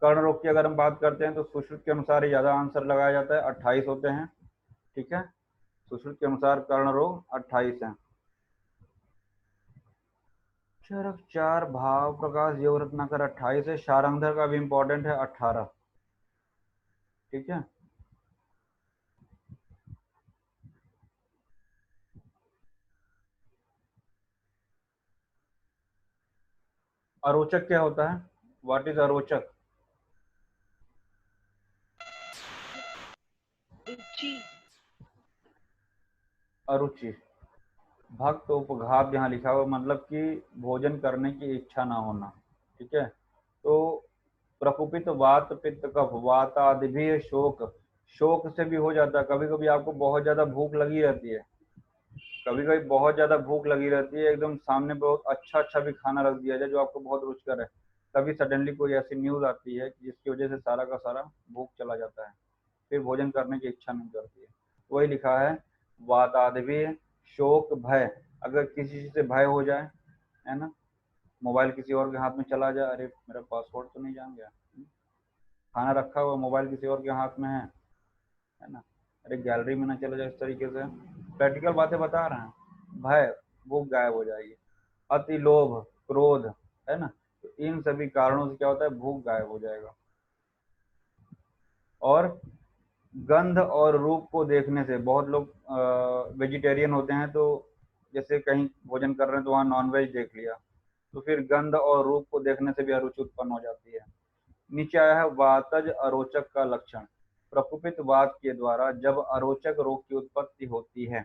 कर्ण रोग की अगर हम बात करते हैं तो सुश्रुत के अनुसार ज्यादा आंसर लगाया जाता है, 28 होते हैं। ठीक है, सुश्रुत के अनुसार कर्ण रोग 28 है। चरक 4, भाव प्रकाश, योग रत्नाकर 28 है। शारंगधर का भी इंपॉर्टेंट है, 18। ठीक है, अरोचक क्या होता है, व्हाट इज अरोचक? रुचि। अरुचि, भक्त उपघात यहाँ लिखा हुआ, मतलब कि भोजन करने की इच्छा ना होना। ठीक है, तो प्रकुपित वात, पित्त, कफ, वात आदि भी शोक, शोक से भी हो जाता है। कभी कभी आपको बहुत ज्यादा भूख लगी रहती है, कभी कभी बहुत ज्यादा भूख लगी रहती है, एकदम सामने बहुत अच्छा अच्छा भी खाना रख दिया जाए जो आपको बहुत रुचिकर है, तभी सडनली कोई ऐसी न्यूज आती है जिसकी वजह से सारा का सारा भूख चला जाता है, फिर भोजन करने की इच्छा नहीं करती है। वही लिखा है, वातादि, शोक, भय। अगर किसी चीज से भय हो जाए, है ना, मोबाइल किसी और के हाथ में चला जाए, अरे मेरा पासवर्ड तो नहीं जान गया, खाना रखा हुआ मोबाइल किसी और के हाथ में है ना, अरे गैलरी में ना चला जाए, इस तरीके से प्रैक्टिकल बातें बता रहे हैं, भय, भूख गायब हो जाएगी। अति लोभ, क्रोध, है ना, तो इन सभी कारणों से क्या होता है, भूख गायब हो जाएगा। और गंध और रूप को देखने से, बहुत लोग वेजिटेरियन होते हैं, तो जैसे कहीं भोजन कर रहे हैं तो वहाँ नॉनवेज देख लिया, तो फिर गंध और रूप को देखने से भी अरुचि उत्पन्न हो जाती है। नीचे आया है वातज अरोचक का लक्षण। प्रकुपित वात के द्वारा जब अरोचक रोग की उत्पत्ति होती है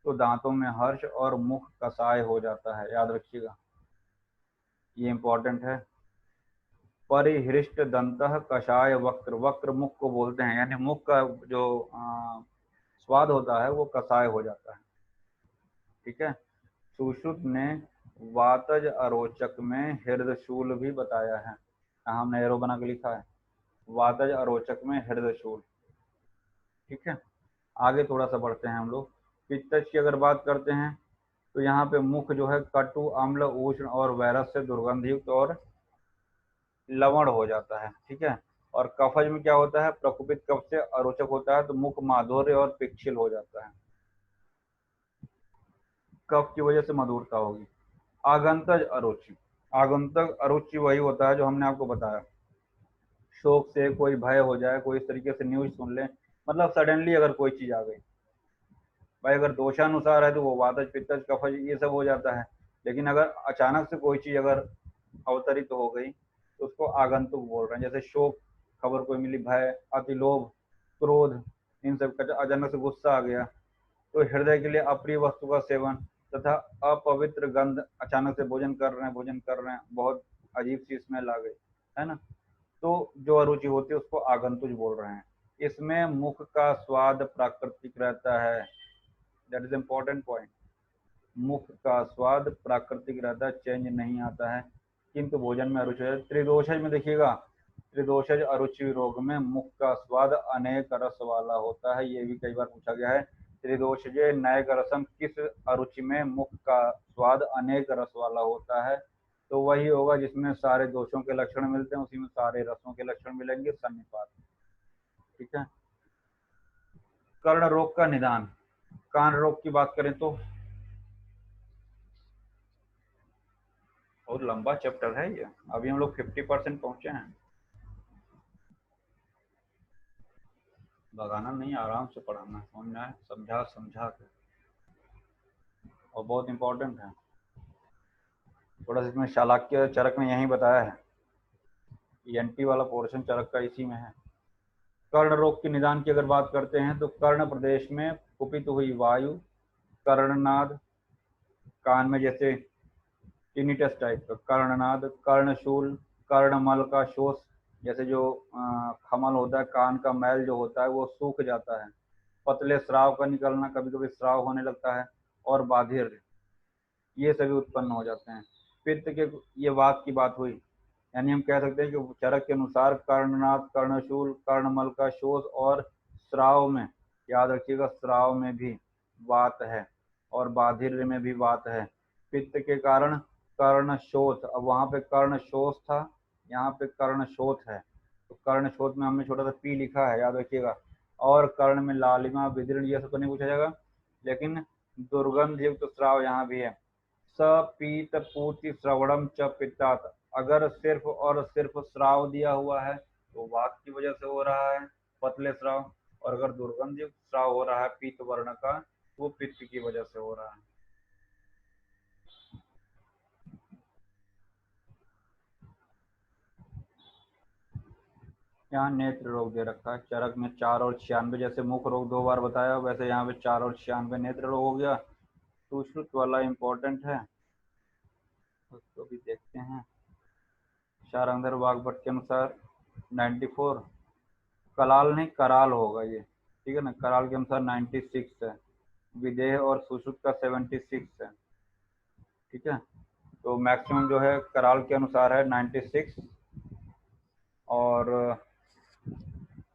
तो दांतों में हर्ष और मुख कसाय हो जाता है, याद रखिएगा, ये इंपॉर्टेंट है। परिहृष्ट दंतः कषाय वक्र, वक्र मुख को बोलते हैं, यानी मुख का जो स्वाद होता है वो कसाय हो जाता है। ठीक है, सुश्रुत ने वातज अरोचक में हृदयशूल भी बताया है, यहाँ हमने एरो बना के लिखा है, वातज अरोचक में हृदयशूल। ठीक है, आगे थोड़ा सा बढ़ते हैं हम लोग। पित्तज की अगर बात करते हैं तो यहाँ पे मुख जो है कटु, अम्ल, उष्ण और वैरस से दुर्गंधयुक्त और लवण हो जाता है। ठीक है, और कफज में क्या होता है, प्रकुपित कफ से अरोचक होता है तो मुख माधुर्य और पिक्षिल हो जाता है, कफ की वजह से मधुरता होगी। आगंतज अरुचि, आगंतक अरुचि वही होता है जो हमने आपको बताया, शोक से कोई भय हो जाए, कोई इस तरीके से न्यूज सुन ले, मतलब सडनली अगर कोई चीज आ गई, भाई अगर दोषानुसार है तो वो वातज, पित्तज, कफज ये सब हो जाता है, लेकिन अगर अचानक से कोई चीज अगर अवतरित हो गई तो उसको आगंतुक बोल रहे हैं। जैसे शोक, खबर कोई मिली, भय, अतिलोभ, क्रोध, इन सब का अचानक से गुस्सा आ गया तो हृदय के लिए अप्रिय वस्तु का सेवन तथा अपवित्र गंध, अचानक से भोजन कर रहे हैं, बहुत अजीब सी स्मेल आ गई, है ना, तो जो अरुचि होती है उसको आगंतुक बोल रहे हैं। इसमें मुख का स्वाद प्राकृतिक रहता है, दैट इज इम्पोर्टेंट पॉइंट। मुख का स्वाद प्राकृतिक रहता है, चेंज नहीं आता है, किंतु भोजन में अरुचि है। त्रिदोषज में देखिएगा, त्रिदोषज अरुचि रोग में मुख का स्वाद अनेक रस वाला होता है, ये भी कई बार पूछा गया है। त्रिदोषजे नैक रसम, किस अरुचि में मुख का स्वाद अनेक रस वाला होता है, तो वही होगा जिसमें सारे दोषों के लक्षण मिलते हैं, उसी में सारे रसों के लक्षण मिलेंगे, सन्निपात। ठीक है। कर्ण रोग का निदान, कान रोग की बात करें तो बहुत लंबा चैप्टर है ये, अभी हम लोग 50% पहुंचे हैं। भगाना नहीं, आराम से पढ़ाना, समझ में आए, समझा समझा के, और बहुत इंपॉर्टेंट है। थोड़ा सा इसमें शालाक्य चरक ने यही बताया है, एनटी वाला पोर्शन चरक का इसी में है। कर्ण रोग के निदान की अगर बात करते हैं तो कर्ण प्रदेश में कुपित हुई वायु, कर्णनाद, कान में जैसे टिनिटस टाइप का कर्णनाद, कर्णशूल, कर्णमल का शोष, जैसे जो खमल होता है, कान का मैल जो होता है वो सूख जाता है, पतले स्राव का निकलना, कभी कभी स्राव होने लगता है, और बाधिर, ये सभी उत्पन्न हो जाते हैं। पित्त के, ये वात की बात हुई, यानी हम कह सकते हैं कि चरक के अनुसार कर्णनाद, कर्णशूल, कर्णमल का शोष और स्राव में, याद रखिएगा स्राव में भी वात है और बाधिर्य में भी वात है। पित्त के कारण कर्णशोथ, अब वहां पे कर्णशोथ था, यहाँ पे कर्णशोथ है, तो कर्णशोथ में हमने छोटा सा पी लिखा है, याद रखिएगा। और कर्ण में लालिमा, विदीर्ण, ये सब तो नहीं पूछा जाएगा, लेकिन दुर्गंध युक्त स्राव यहाँ भी है। सपीत पूति श्रवणम च पित्तात, अगर सिर्फ और सिर्फ श्राव दिया हुआ है तो वात की वजह से हो रहा है, पतले श्राव, और अगर दुर्गंध युक्त श्राव हो रहा है पीत वर्ण का, वो पित्त की वजह से हो रहा है। यहाँ नेत्र रोग दे रखा है चरक में 4 और 96, जैसे मुख रोग 2 बार बताया, वैसे यहाँ पे 4 और 96 नेत्र रोग हो गया। सुश्रुत वाला इम्पोर्टेंट है, उसको भी देखते हैं। शारंगधर वाग्भट के अनुसार 94, कलाल नहीं कराल होगा ये, ठीक है ना, कराल के अनुसार 96 है, विदेह और सुश्रुत का 76 है, ठीक है। तो मैक्सिमम जो है कराल के अनुसार है 96, और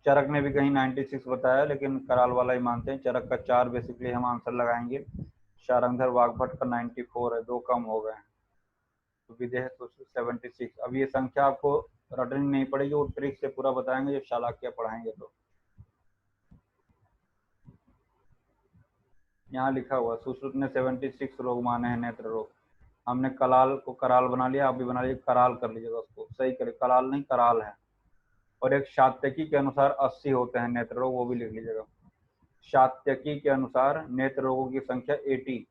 चरक ने भी कहीं 96 बताया, लेकिन कराल वाला ही मानते हैं। चरक का 4 बेसिकली हम आंसर लगाएंगे, शारंगधर वाग्भट का 94 है, 2 कम हो गए, तो विदेह सुश्रुत 76। अब ये संख्या आपको रटनी नहीं पड़ेगी, वो ट्रिक से पूरा बताएंगे जब शालाक्य पढ़ाएंगे। तो यहाँ लिखा हुआ सुश्रुत ने 76 रोग माने हैं नेत्र रोग, हमने कलाल को कराल बना लिया, आप भी बना लीजिए, कराल कर लीजिएगा, उसको सही करें, कलाल नहीं कराल है। और एक शात्यकी के अनुसार 80 होते हैं नेत्र रोग, वो भी लिख लीजिएगा। शात्यकी के अनुसार नेत्र रोगों की संख्या 80,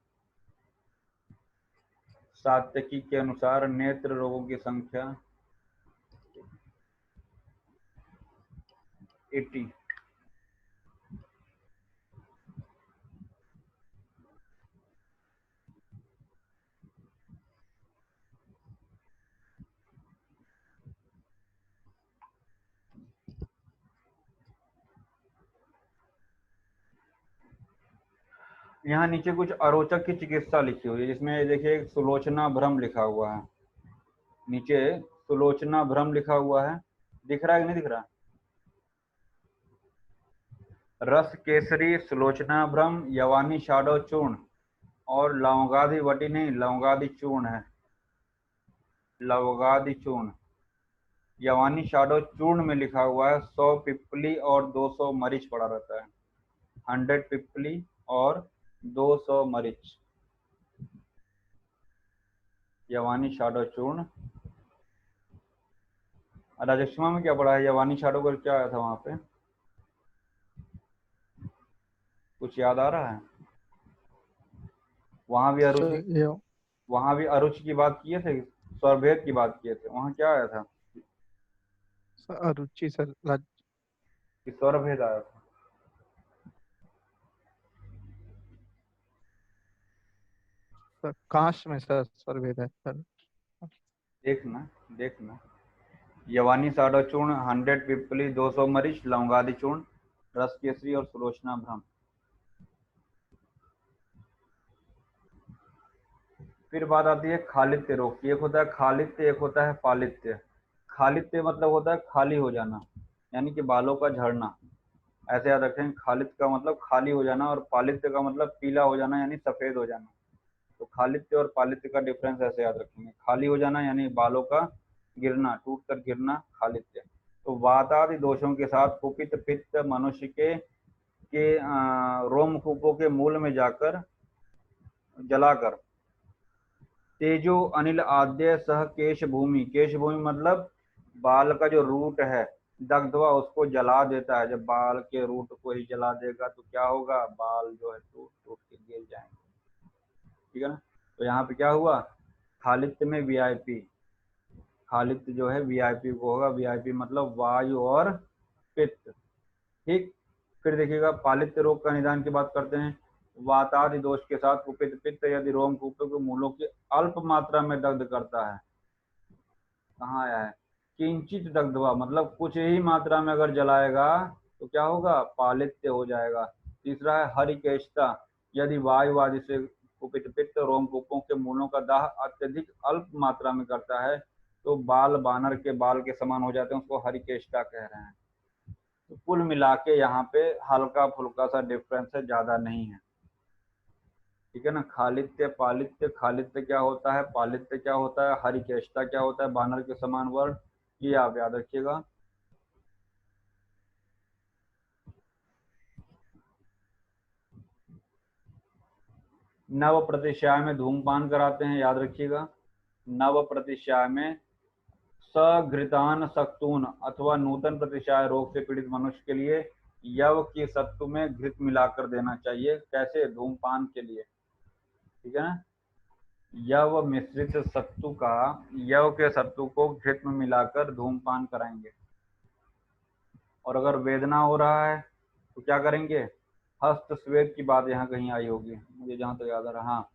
सात्यकी के अनुसार नेत्र रोगों की संख्या 80। यहाँ नीचे कुछ अरोचक की चिकित्सा लिखी हुई है, जिसमें देखिए सुलोचना भ्रम लिखा हुआ है, नीचे सुलोचना भ्रम लिखा हुआ है, दिख रहा है कि नहीं दिख रहा? रस केसरी, सुलोचना भ्रम, यवानी शाडो चूर्ण, और लवंगादि वटी नहीं, लवंगादि चूर्ण है, लवंगादि चूर्ण। यवानी शाडो चूर्ण में लिखा हुआ है 100 पिपली और 200 मरीच पड़ा रहता है, 100 पिपली और 200 मरीच, यवानी शाडो चूर्ण। राजक्षमा में क्या पढ़ा है, यवानी शाडो का क्या आया था वहां पे, कुछ याद आ रहा है? वहां भी अरुचि, सर ये वहां भी अरुचि की बात किए थे, स्वरभेद की बात किए थे, वहां क्या आया था अरुचि सर कि स्वरभेद आया था? सर कांच में सर भेद है सर। देखना देखना, यवानी साडा चूर्ण 100 पिपली 200 मरीच लवंगादि चूर्ण रस केसरी और सुलोचना भ्रम। फिर बात आती है खालित्य रोग की। एक होता है खालित्य, एक होता है पालित्य। खालित्य मतलब होता है खाली हो जाना, यानी कि बालों का झड़ना। ऐसे याद रखें, खालित्य का मतलब खाली हो जाना और पालित्य का मतलब पीला हो जाना यानी सफेद हो जाना। तो खालित्य और पालित्य का डिफरेंस ऐसे याद रखेंगे। खाली हो जाना यानी बालों का गिरना, टूट कर गिरना, खालित्य। तो वात आदि दोषों के साथ कुपित पित्त मनुष्य के रोमकूपों के मूल में जाकर जलाकर तेजो अनिल आद्य सह केश भूमि, केश भूमि मतलब बाल का जो रूट है, दग्धवा उसको जला देता है। जब बाल के रूट को ही जला देगा तो क्या होगा, बाल जो है टूट टूट के गिर जाएंगे। ठीक है ना। तो यहाँ पे क्या हुआ, खालित्य में वीआईपी, खालित्य जो है वीआईपी को होगा। वीआईपी मतलब वायु और पित्त। ठीक। फिर देखिएगा पालित्य रोग का निदान की बात करते हैं। वातादि दोष के साथ कुपित पित्त यदि रोमकूपों के मूलों की अल्प मात्रा में दग्ध करता है। कहाँ आया है, किंचित दग्धवा मतलब कुछ ही मात्रा में अगर जलाएगा तो क्या होगा, पालित्य हो जाएगा। तीसरा है हरिकेशता, यदि वायु आदि से कुपित पित्त रोमकूपों के मूलों का दाह अत्यधिक अल्प मात्रा में करता है तो बाल बानर के बाल के समान हो जाते हैं, उसको हरिकेशता कह रहे हैं। तो कुल मिला के यहाँ पे हल्का फुल्का सा डिफरेंस है, ज्यादा नहीं है। ठीक है ना। खालित्य पालित्य, खालित्य क्या होता है, पालित्य क्या होता है, हरिकेशता क्या होता है, बानर के समान वर्ण, ये आप याद रखिएगा। नव प्रतिशय में धूमपान कराते हैं, याद रखिएगा। नव प्रतिशय में सघृतान सक्तून अथवा नूतन प्रतिशय रोग से पीड़ित मनुष्य के लिए यव की सत्तू में घृत मिलाकर देना चाहिए। कैसे, धूमपान के लिए। ठीक है ना। यव मिश्रित सत्तू का, यव के सत्तू को घृत में मिलाकर धूमपान कराएंगे। और अगर वेदना हो रहा है तो क्या करेंगे, हस्त स्वेद की बात यहाँ कहीं आई होगी, मुझे जहाँ तक याद आ रहा। हाँ,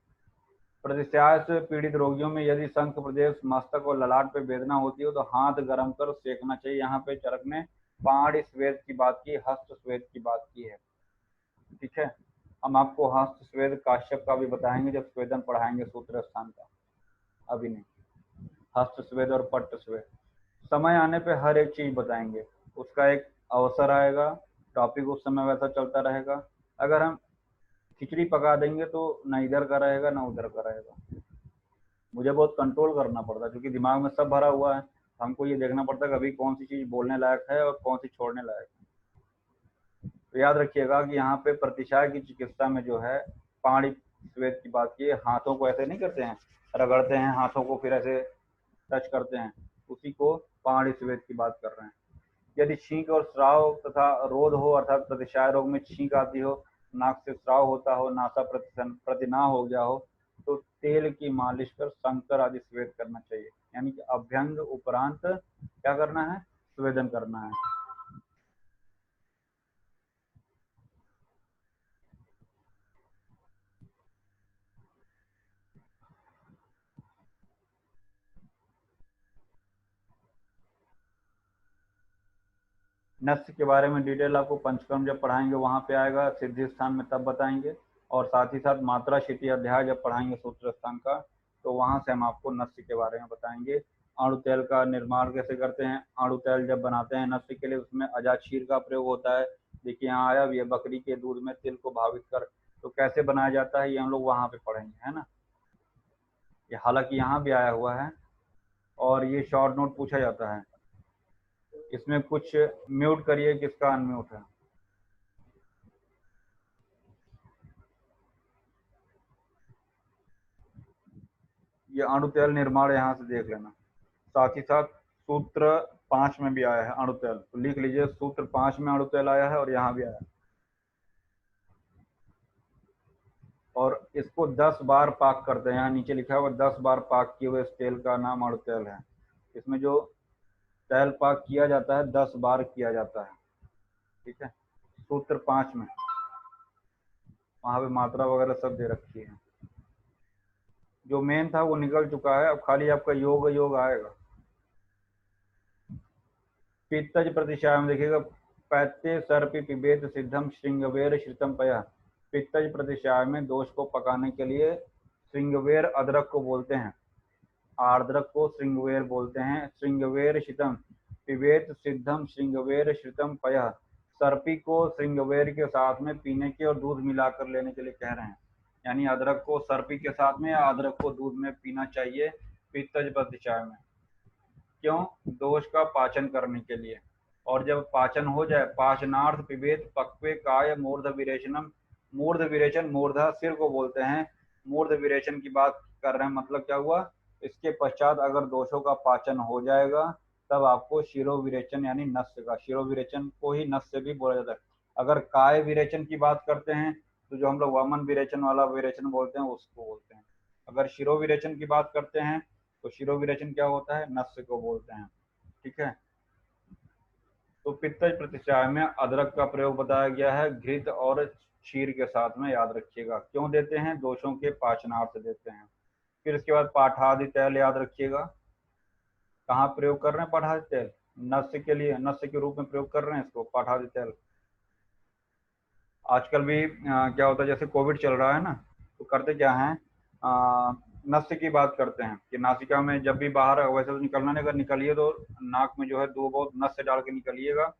प्रतिशय से पीड़ित रोगियों में यदि शंख प्रदेश मस्तक और ललाट पे वेदना होती हो तो हाथ गर्म कर सेकना चाहिए। यहाँ पे चरक ने पहाड़ी स्वेद की बात की, हस्त स्वेद की बात की है। ठीक है। हम आपको हस्त स्वेद काश्यप का भी बताएंगे जब स्वेदन पढ़ाएंगे सूत्र स्थान का, अभी नहीं। हस्त स्वेद और पट्ट स्वेद समय आने पे हर एक चीज बताएंगे, उसका एक अवसर आएगा, टॉपिक उस समय वैसा चलता रहेगा। अगर हम खिचड़ी पका देंगे तो ना इधर का रहेगा ना उधर का रहेगा। मुझे बहुत कंट्रोल करना पड़ता है क्योंकि दिमाग में सब भरा हुआ है। हमको ये देखना पड़ता है कि अभी कौन सी चीज बोलने लायक है और कौन सी छोड़ने लायक है। तो याद रखिएगा कि यहाँ पे प्रतिशय की चिकित्सा में जो है पहाड़ी स्वेद की बात की, हाथों को ऐसे नहीं करते हैं, रगड़ते हैं हाथों को फिर ऐसे टच करते हैं, उसी को पहाड़ी स्वेद की बात कर रहे हैं। यदि छींक और स्राव तथा रोध हो, अर्थात प्रतिशय रोग में छींक आती हो, नाक से स्राव होता हो, नासा प्रतिनाह हो गया हो, तो तेल की मालिश कर शंकर आदि स्वेद करना चाहिए। यानी कि अभ्यंग उपरांत क्या करना है, स्वेदन करना है। नस्य के बारे में डिटेल आपको पंचकर्म जब पढ़ाएंगे वहां पे आएगा, सिद्धि स्थान में तब बताएंगे। और साथ ही साथ मात्रा शिति अध्याय जब पढ़ाएंगे सूत्र स्थान का, तो वहां से हम आपको नस्य के बारे में बताएंगे। अणु तेल का निर्माण कैसे करते हैं, अणु तेल जब बनाते हैं नस्य के लिए उसमें अजाचीर का प्रयोग होता है। देखिए यहाँ आया, ये बकरी के दूध में तिल को भावित कर, तो कैसे बनाया जाता है ये हम लोग वहां पे पढ़ेंगे, है ना। ये हालांकि यहाँ भी आया हुआ है और ये शॉर्ट नोट पूछा जाता है। इसमें कुछ म्यूट करिए, किसका अनम्यूट है। ये अणु तेल निर्माण यहाँ से देख लेना। साथ ही साथ सूत्र 5 में भी आया है अणु तेल, तो लिख लीजिए सूत्र 5 में अणु तेल आया है और यहाँ भी आया है। और इसको 10 बार पाक करते हैं, यहाँ नीचे लिखा हुआ 10 बार पाक किए हुए इस तेल का नाम अणु तेल है। इसमें जो तेल पाक किया जाता है 10 बार किया जाता है। ठीक है। सूत्र 5 में वहां पे मात्रा वगैरह सब दे रखी है। जो मेन था वो निकल चुका है, अब खाली आपका योग योग आएगा। पित्तज प्रतिशाय में देखिएगा, पैत्य सर्पि पिबेत सिद्धम श्रृंगवेर श्रितम पया। पित्तज प्रतिशाय में दोष को पकाने के लिए श्रृंगवेर अदरक को बोलते हैं, आर्द्रक को श्रृंगवेर बोलते हैं। श्रृंगवेर श्रितम पिबेत सिद्धम श्रृंगवेर श्रितम पया। सर्पी को श्रृंगवेर के साथ में पीने के और दूध मिलाकर लेने के लिए कह रहे हैं, यानी अदरक को सर्पी के साथ में या अदरक को दूध में पीना चाहिए पित्तज प्रतिशाय में। क्यों? दोष का पाचन करने के लिए। और जब पाचन हो जाए, पाचनार्थ पिबेत पक्वे काय मूर्ध विरेचनम। मूर्ध विरेचन, मूर्धा सिर को बोलते हैं, मूर्ध विरेचन की बात कर रहे हैं, मतलब क्या हुआ, इसके पश्चात अगर दोषों का पाचन हो जाएगा तब आपको शिरो विरेचन यानी नस्य का, शिरो विरेचन को ही नस्य भी बोला जाता है। अगर काय विरेचन की बात करते हैं तो जो हम लोग वामन विरेचन वाला विरेचन बोलते हैं उसको बोलते हैं। अगर शिरो विरेचन की बात करते हैं तो शिरो विरेचन क्या होता है, नस्य को बोलते हैं। ठीक है, तो पित्तज प्रतिशाय में अदरक का प्रयोग बताया गया है, घृत और क्षीर के साथ में, याद रखिएगा। क्यों देते हैं? दोषों के पाचनार्थ देते हैं। फिर इसके बाद पाठादि तैल, याद रखिएगा। कहाँ प्रयोग कर रहे हैं पाठादि तैल? नस्य के लिए, नस्य के रूप में प्रयोग कर रहे हैं इसको, पाठादि तैल। आजकल भी क्या होता है, जैसे कोविड चल रहा है ना, तो करते क्या है, नस्य की बात करते हैं कि नासिका में जब भी बाहर, वैसे तो निकलना नहीं, अगर निकलिए तो नाक में जो है दो बहुत नस्य डाल के निकलिएगा।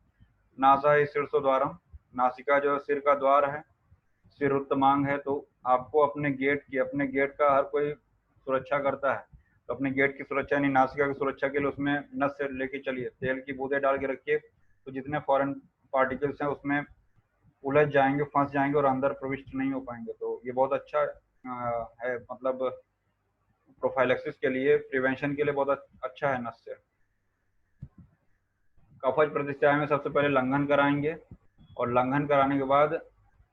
नासा है शीर्षो द्वारम, नासिका जो है सिर का द्वार है, सिर उत्तमांग है, तो आपको अपने गेट का हर कोई सुरक्षा करता है, तो अपने गेट की सुरक्षा यानी नासिका की सुरक्षा के लिए उसमें नस्य लेके चलिए, तेल की बूंदे डाल के रखिए, तो जितने फॉरेन पार्टिकल्स हैं उसमें उलझ जाएंगे, फंस जाएंगे और अंदर प्रविष्ट नहीं हो पाएंगे। तो ये बहुत अच्छा है, मतलब प्रोफाइलैक्सिस के लिए, प्रिवेंशन के लिए बहुत अच्छा है नस्य। कफज प्रतिष्ठाय में सबसे पहले लंघन कराएंगे और लंघन कराने के बाद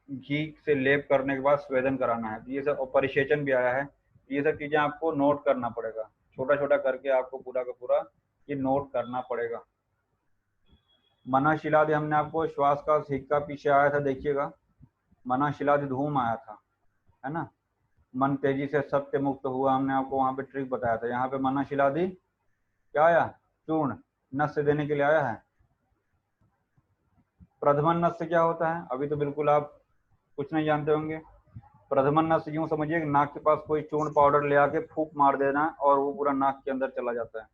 घी से लेप करने के बाद स्वेदन कराना है। ये सब, और परिसेचन भी आया है, ये सब चीजें आपको नोट करना पड़ेगा, छोटा छोटा करके आपको पूरा का पूरा ये नोट करना पड़ेगा। मनशिलादि हमने आपको श्वास का सिक्का पीछे आया था, देखिएगा, मनशिलादि धूम आया था, है ना। मन तेजी से सत्य मुक्त हुआ, हमने आपको वहां पे ट्रिक बताया था। यहाँ पे मनशिलादि क्या आया, चूर्ण नस्य देने के लिए आया है। प्रथमन नस्य क्या होता है, अभी तो बिल्कुल आप कुछ नहीं जानते होंगे। प्रथमन नस्य यूं समझिए कि नाक के पास कोई चूर्ण पाउडर ले आके फूंक मार देना और वो पूरा नाक के अंदर चला जाता है।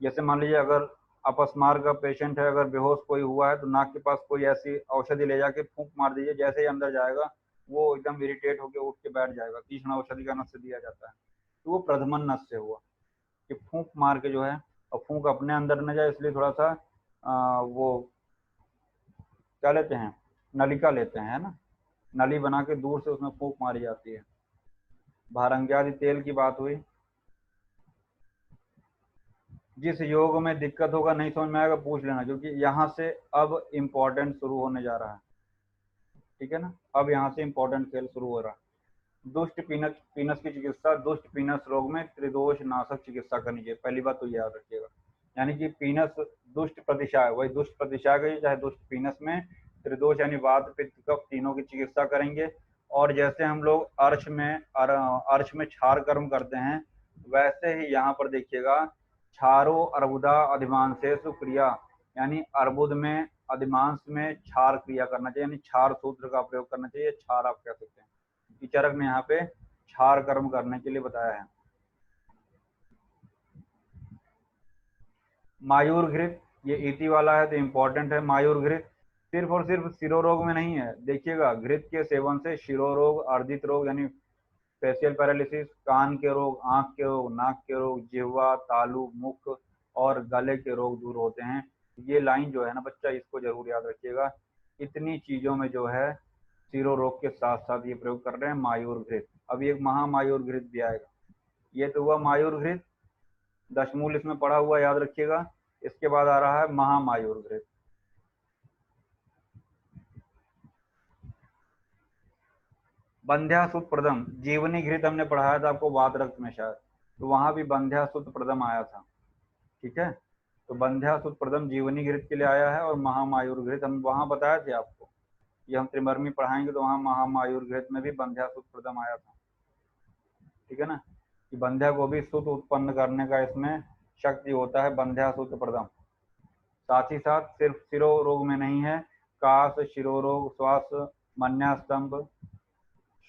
जैसे मान लीजिए अगर अपस्मार का पेशेंट है, अगर बेहोश कोई हुआ है, तो नाक के पास कोई ऐसी औषधि ले जाके फूंक मार दीजिए, जैसे ही अंदर जाएगा वो एकदम इरिटेट होकर उठ के बैठ जाएगा। तीक्ष्ण औषधि का नस्य दिया जाता है, तो वो प्रथमन नस्य हुआ कि फूंक मार के जो है, और फूंक अपने अंदर न जाए इसलिए थोड़ा सा वो क्या लेते हैं, नलिका लेते हैं, है ना, नली बना के दूर से उसमें फूंक मारी जाती है। भारंग्यादि तेल की बात हुई। जिस योग में दिक्कत होगा, नहीं समझ में आएगा, पूछ लेना, क्योंकि यहाँ से अब इम्पोर्टेंट शुरू होने जा रहा है। ठीक है ना, अब यहाँ से इम्पोर्टेंट खेल शुरू हो रहा है। दुष्ट पीनस की चिकित्सा, दुष्ट पीनस रोग में त्रिदोष नाशक चिकित्सा करनी चाहिए, पहली बात तो याद रखिएगा। यानी कि पीनस दुष्ट प्रतिशाय, वही दुष्ट प्रतिशाय का, चाहे दुष्ट पीनस में त्रिदोष यानी वात पित्त कफ तीनों की चिकित्सा करेंगे। और जैसे हम लोग अर्श में क्षार कर्म करते हैं, वैसे ही यहाँ पर देखिएगा, क्षारो अर्बुदा अधिमांसेषु क्रिया, यानी अर्बुद में अधिमांश में क्षार क्रिया करना चाहिए, यानी क्षार सूत्र का प्रयोग करना चाहिए, क्षार आप कह सकते हैं। विचारक ने यहाँ पे क्षार कर्म करने के लिए बताया है। मायूर घृत, ये इति वाला है तो इम्पोर्टेंट है। मायूर घृत सिर्फ और सिर्फ शिरोरोग में नहीं है, देखिएगा, घृत के सेवन से शिरोरोग, अर्जित रोग यानी फेशियल पैरालिसिस, कान के रोग, आंख के रोग, नाक के रोग, जिह्वा, तालु, मुख और गले के रोग दूर होते हैं। ये लाइन जो है ना बच्चा, इसको जरूर याद रखिएगा। इतनी चीजों में जो है शिरो रोग के साथ साथ ये प्रयोग कर रहे हैं मायूर घृत। अब एक महामायूर घृत भी आएगा। ये तो हुआ मायूर घृत, दशमूल इसमें पड़ा हुआ, याद रखिएगा। इसके बाद आ रहा है महामायूर घृत। बंध्यासुत प्रदम, जीवनी घृत हमने पढ़ाया था आपको वात रक्त में शायद, तो वहां भी बंध्यासुत प्रदम आया था। ठीक है, तो बंध्यासुत प्रदम जीवनी घृत के लिए आया है, और महामायूर घृत हम वहां बताए थे आपको। ये हम त्रिमर्मी पढ़ाएंगे तो वहां महामायूर घृत में भी बंध्यासुत प्रदम आया था। ठीक है ना। कि बंध्या को भी सुत उत्पन्न करने का इसमें शक्ति होता है, बंध्या सुत प्रदम। साथ ही साथ सिर्फ शिरो रोग में नहीं है, काश, शिरोरोग, श्वास, मन्यास्तंभ,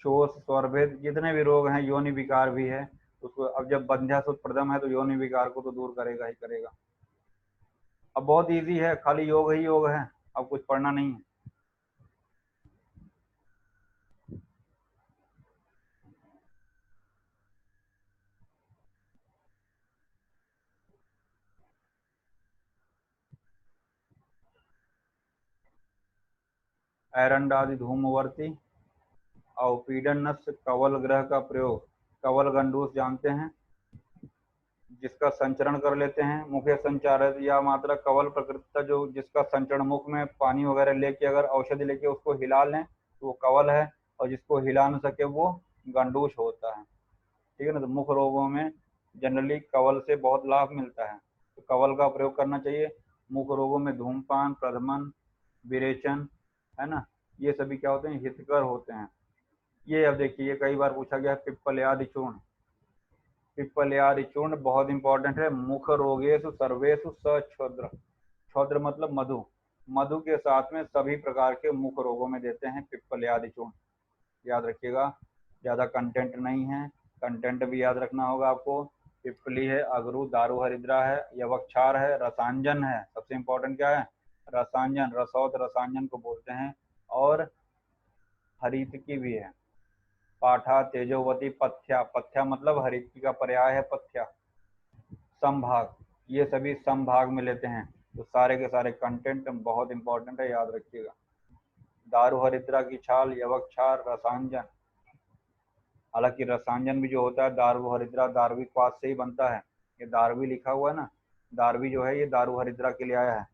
शोष, स्वरभेद, जितने भी रोग हैं, योनि विकार भी है उसको। अब जब बंध्यासुत प्रदम है तो योनि विकार को तो दूर करेगा ही करेगा। अब बहुत इजी है, खाली योग ही योग है, अब कुछ पढ़ना नहीं है। एरंडादि धूमवर्ती अवपीडन नस्य कवल ग्रह का प्रयोग, कवल गंडूस जानते हैं, जिसका संचरण कर लेते हैं, मुख्य संचारित या मात्रा कवल प्रकृति का, जो जिसका संचरण मुख में पानी वगैरह लेके अगर औषधि लेके उसको हिला लें तो वो कवल है, और जिसको हिला न सके वो गंडूस होता है। ठीक है ना। तो मुख रोगों में जनरली कवल से बहुत लाभ मिलता है, तो कवल का प्रयोग करना चाहिए। मुख रोगों में धूमपान, प्रधमन, विरेचन, है ना, ये सभी क्या होते हैं, हितकर होते हैं। ये अब देखिए, ये कई बार पूछा गया है, पिप्पल्यादि चूर्ण। पिप्पल्यादि चूर्ण बहुत इंपॉर्टेंट है। मुख रोगेषु सर्वेषु सछोद्र, छौद्र मतलब मधु, मधु के साथ में सभी प्रकार के मुख रोगों में देते हैं पिप्पल्यादि चूर्ण। याद रखिएगा, ज्यादा कंटेंट नहीं है, कंटेंट भी याद रखना होगा आपको। पिप्पली है, अगरू, दारू हरिद्रा है, यवक्षार है, रसांजन है, सबसे इंपॉर्टेंट क्या है, रसांजन, रसौत रसांजन को बोलते हैं, और हरितकी भी है, पाठा, तेजोवती, पथ्या, पथ्या मतलब हरितकी का पर्याय है पथ्या, संभाग, ये सभी संभाग में लेते हैं। तो सारे के सारे कंटेंट बहुत इंपॉर्टेंट है, याद रखिएगा। दारू हरिद्रा की छाल, यवक्षार, रसांजन, हालांकि रसांजन भी जो होता है दारू हरिद्रा दारवी क्वास से ही बनता है। ये दारवी लिखा हुआ है ना, दारवी जो है ये दारू हरिद्रा के लिए आया है।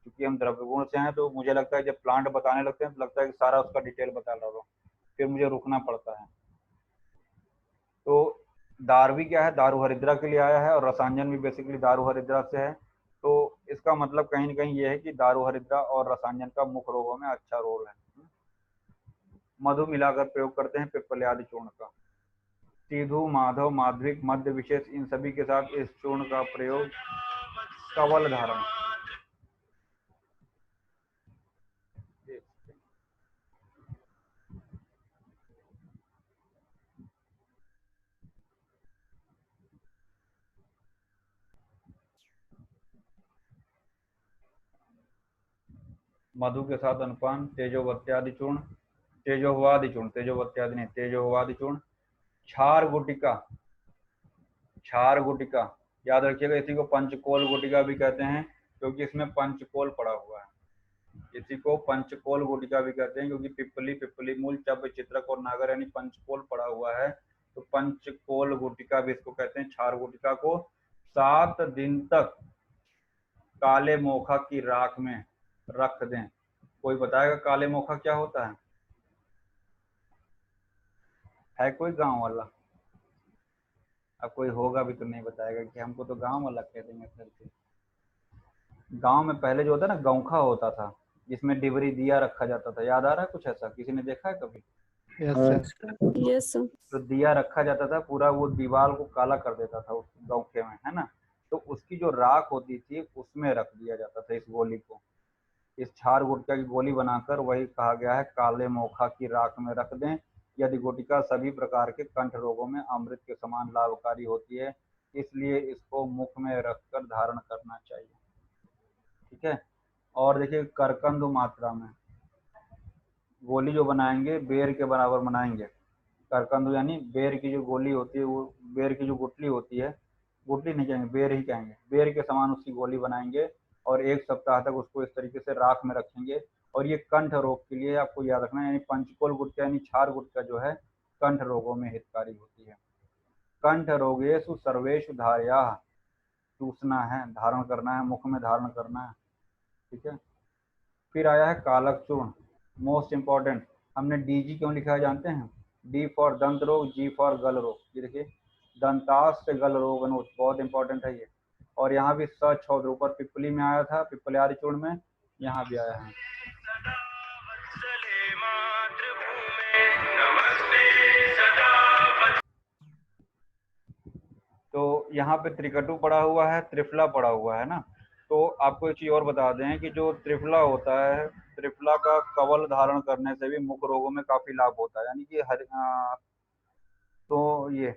क्योंकि हम द्रव्य गुण से हैं तो मुझे लगता है जब प्लांट बताने लगते हैं तो लगता है कि सारा उसका डिटेल बता रहा हूँ, फिर मुझे रुकना पड़ता है। तो दारवी क्या है, दारू हरिद्रा के लिए आया है, और रसांजन भी बेसिकली दारू हरिद्रा से है। तो इसका मतलब कहीं ना कहीं ये है कि दारू हरिद्रा और रसांजन का मुख रोगों में अच्छा रोल है। मधु मिलाकर प्रयोग करते हैं पिप्पल्यादि चूर्ण का। सीधु, माधव, माध्विक, मध्य विशेष, इन सभी के साथ इस चूर्ण का प्रयोग कवल धारण। मधु के साथ अनुपान, तेजोवत्यादि चूर्ण, तेजोवादि चूर्ण, तेजोवत्यादि नहीं, तेजोवादि चूर्ण, क्षार गुटिका, क्षार गुटिका याद रखिएगा, इसी को पंचकोल गुटिका भी कहते हैं क्योंकि इसमें पंचकोल पड़ा हुआ है। इसी को पंचकोल गुटिका भी कहते हैं क्योंकि पिप्पली, पिप्पली मूल, चब, चित्रक और नागर यानी पंचकोल पड़ा हुआ है, तो पंचकोल गुटिका भी इसको कहते हैं। क्षार गुटिका को 7 दिन तक काले मोखा की राख में रख दें। कोई बताएगा काले मोखा क्या होता है कोई गांव वाला? अब कोई होगा भी तो नहीं बताएगा कि हमको तो गांव वाला कह देंगे फिर से। गांव में पहले जो होता ना गौखा होता था, जिसमें डिबरी दिया रखा जाता था, याद आ रहा है कुछ ऐसा, किसी ने देखा है कभी? Yes sir. Yes sir. तो दिया रखा जाता था, पूरा वो दीवार को काला कर देता था उस गौखे में, है ना। तो उसकी जो राख होती थी उसमें रख दिया जाता था इस गोली को। इस क्षार गुटका की गोली बनाकर वही कहा गया है काले मोखा की राख में रख दें। यदि गुटिका सभी प्रकार के कंठ रोगों में अमृत के समान लाभकारी होती है, इसलिए इसको मुख में रखकर धारण करना चाहिए। ठीक है। और देखिए करकंद मात्रा में गोली जो बनाएंगे बेर के बराबर बनाएंगे। करकंद यानी बेर की जो गोली होती है, वो बेर की जो गुटली होती है, गुटली नहीं कहेंगे, बेर ही कहेंगे, बेर के समान उसकी गोली बनाएंगे और 1 सप्ताह तक उसको इस तरीके से राख में रखेंगे। और ये कंठ रोग के लिए आपको याद रखना है, यानी पंचकोल गुटका यानी क्षार गुटका जो है कंठ रोगों में हितकारी होती है। कंठ रोगेषु सर्वेषु धारया, चूसना है, धारण करना है, मुख में धारण करना है। ठीक है। फिर आया है कालक चूर्ण, मोस्ट इंपॉर्टेंट। हमने डीजी क्यों लिखा है जानते हैं? डी फॉर दंत रोग, जी फॉर गल रोग। ये देखिए दंतास्थ गल रोग अनुत, बहुत इंपॉर्टेंट है ये। और यहाँ भी सछौद्र, ऊपर पिप्पली में आया था, पिप्पल्यादि चूर्ण में, यहाँ भी आया है। यहाँ पे त्रिकटु पड़ा हुआ है, त्रिफला पड़ा हुआ है ना। तो आपको एक चीज और बता दें कि जो त्रिफला होता है, त्रिफला का कवल धारण करने से भी मुख रोगों में काफी लाभ होता है। यानी कि तो ये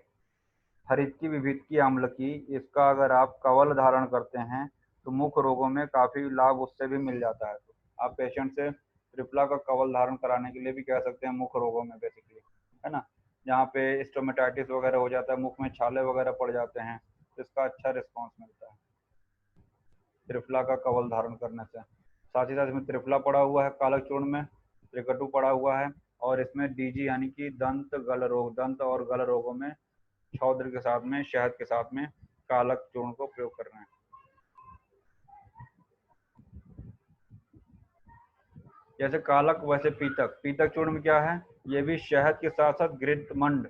हरितकी विभितकी आम्लकी, इसका अगर आप कवल धारण करते हैं तो मुख रोगों में काफी लाभ उससे भी मिल जाता है। तो आप पेशेंट से त्रिफला का कवल धारण कराने के लिए भी कह सकते हैं मुख रोगों में बेसिकली, है ना। जहाँ पे स्टोमेटाइटिस वगैरह हो जाता है, मुख में छाले वगैरह पड़ जाते हैं, तो इसका अच्छा रिस्पॉन्स मिलता है त्रिफला का कवल धारण करने से। साथ ही साथ इसमें त्रिफला पड़ा हुआ है कालक चूर्ण में, त्रिकटु पड़ा हुआ है, और इसमें डीजी यानी कि दंत गल रोग, दंत और गल रोगों में छौद्र के साथ में, शहद के साथ में कालक चूर्ण को प्रयोग करना है। जैसे कालक वैसे पीतक, पीतक चूर्ण में क्या है, ये भी शहद के साथ साथ घृतमंड,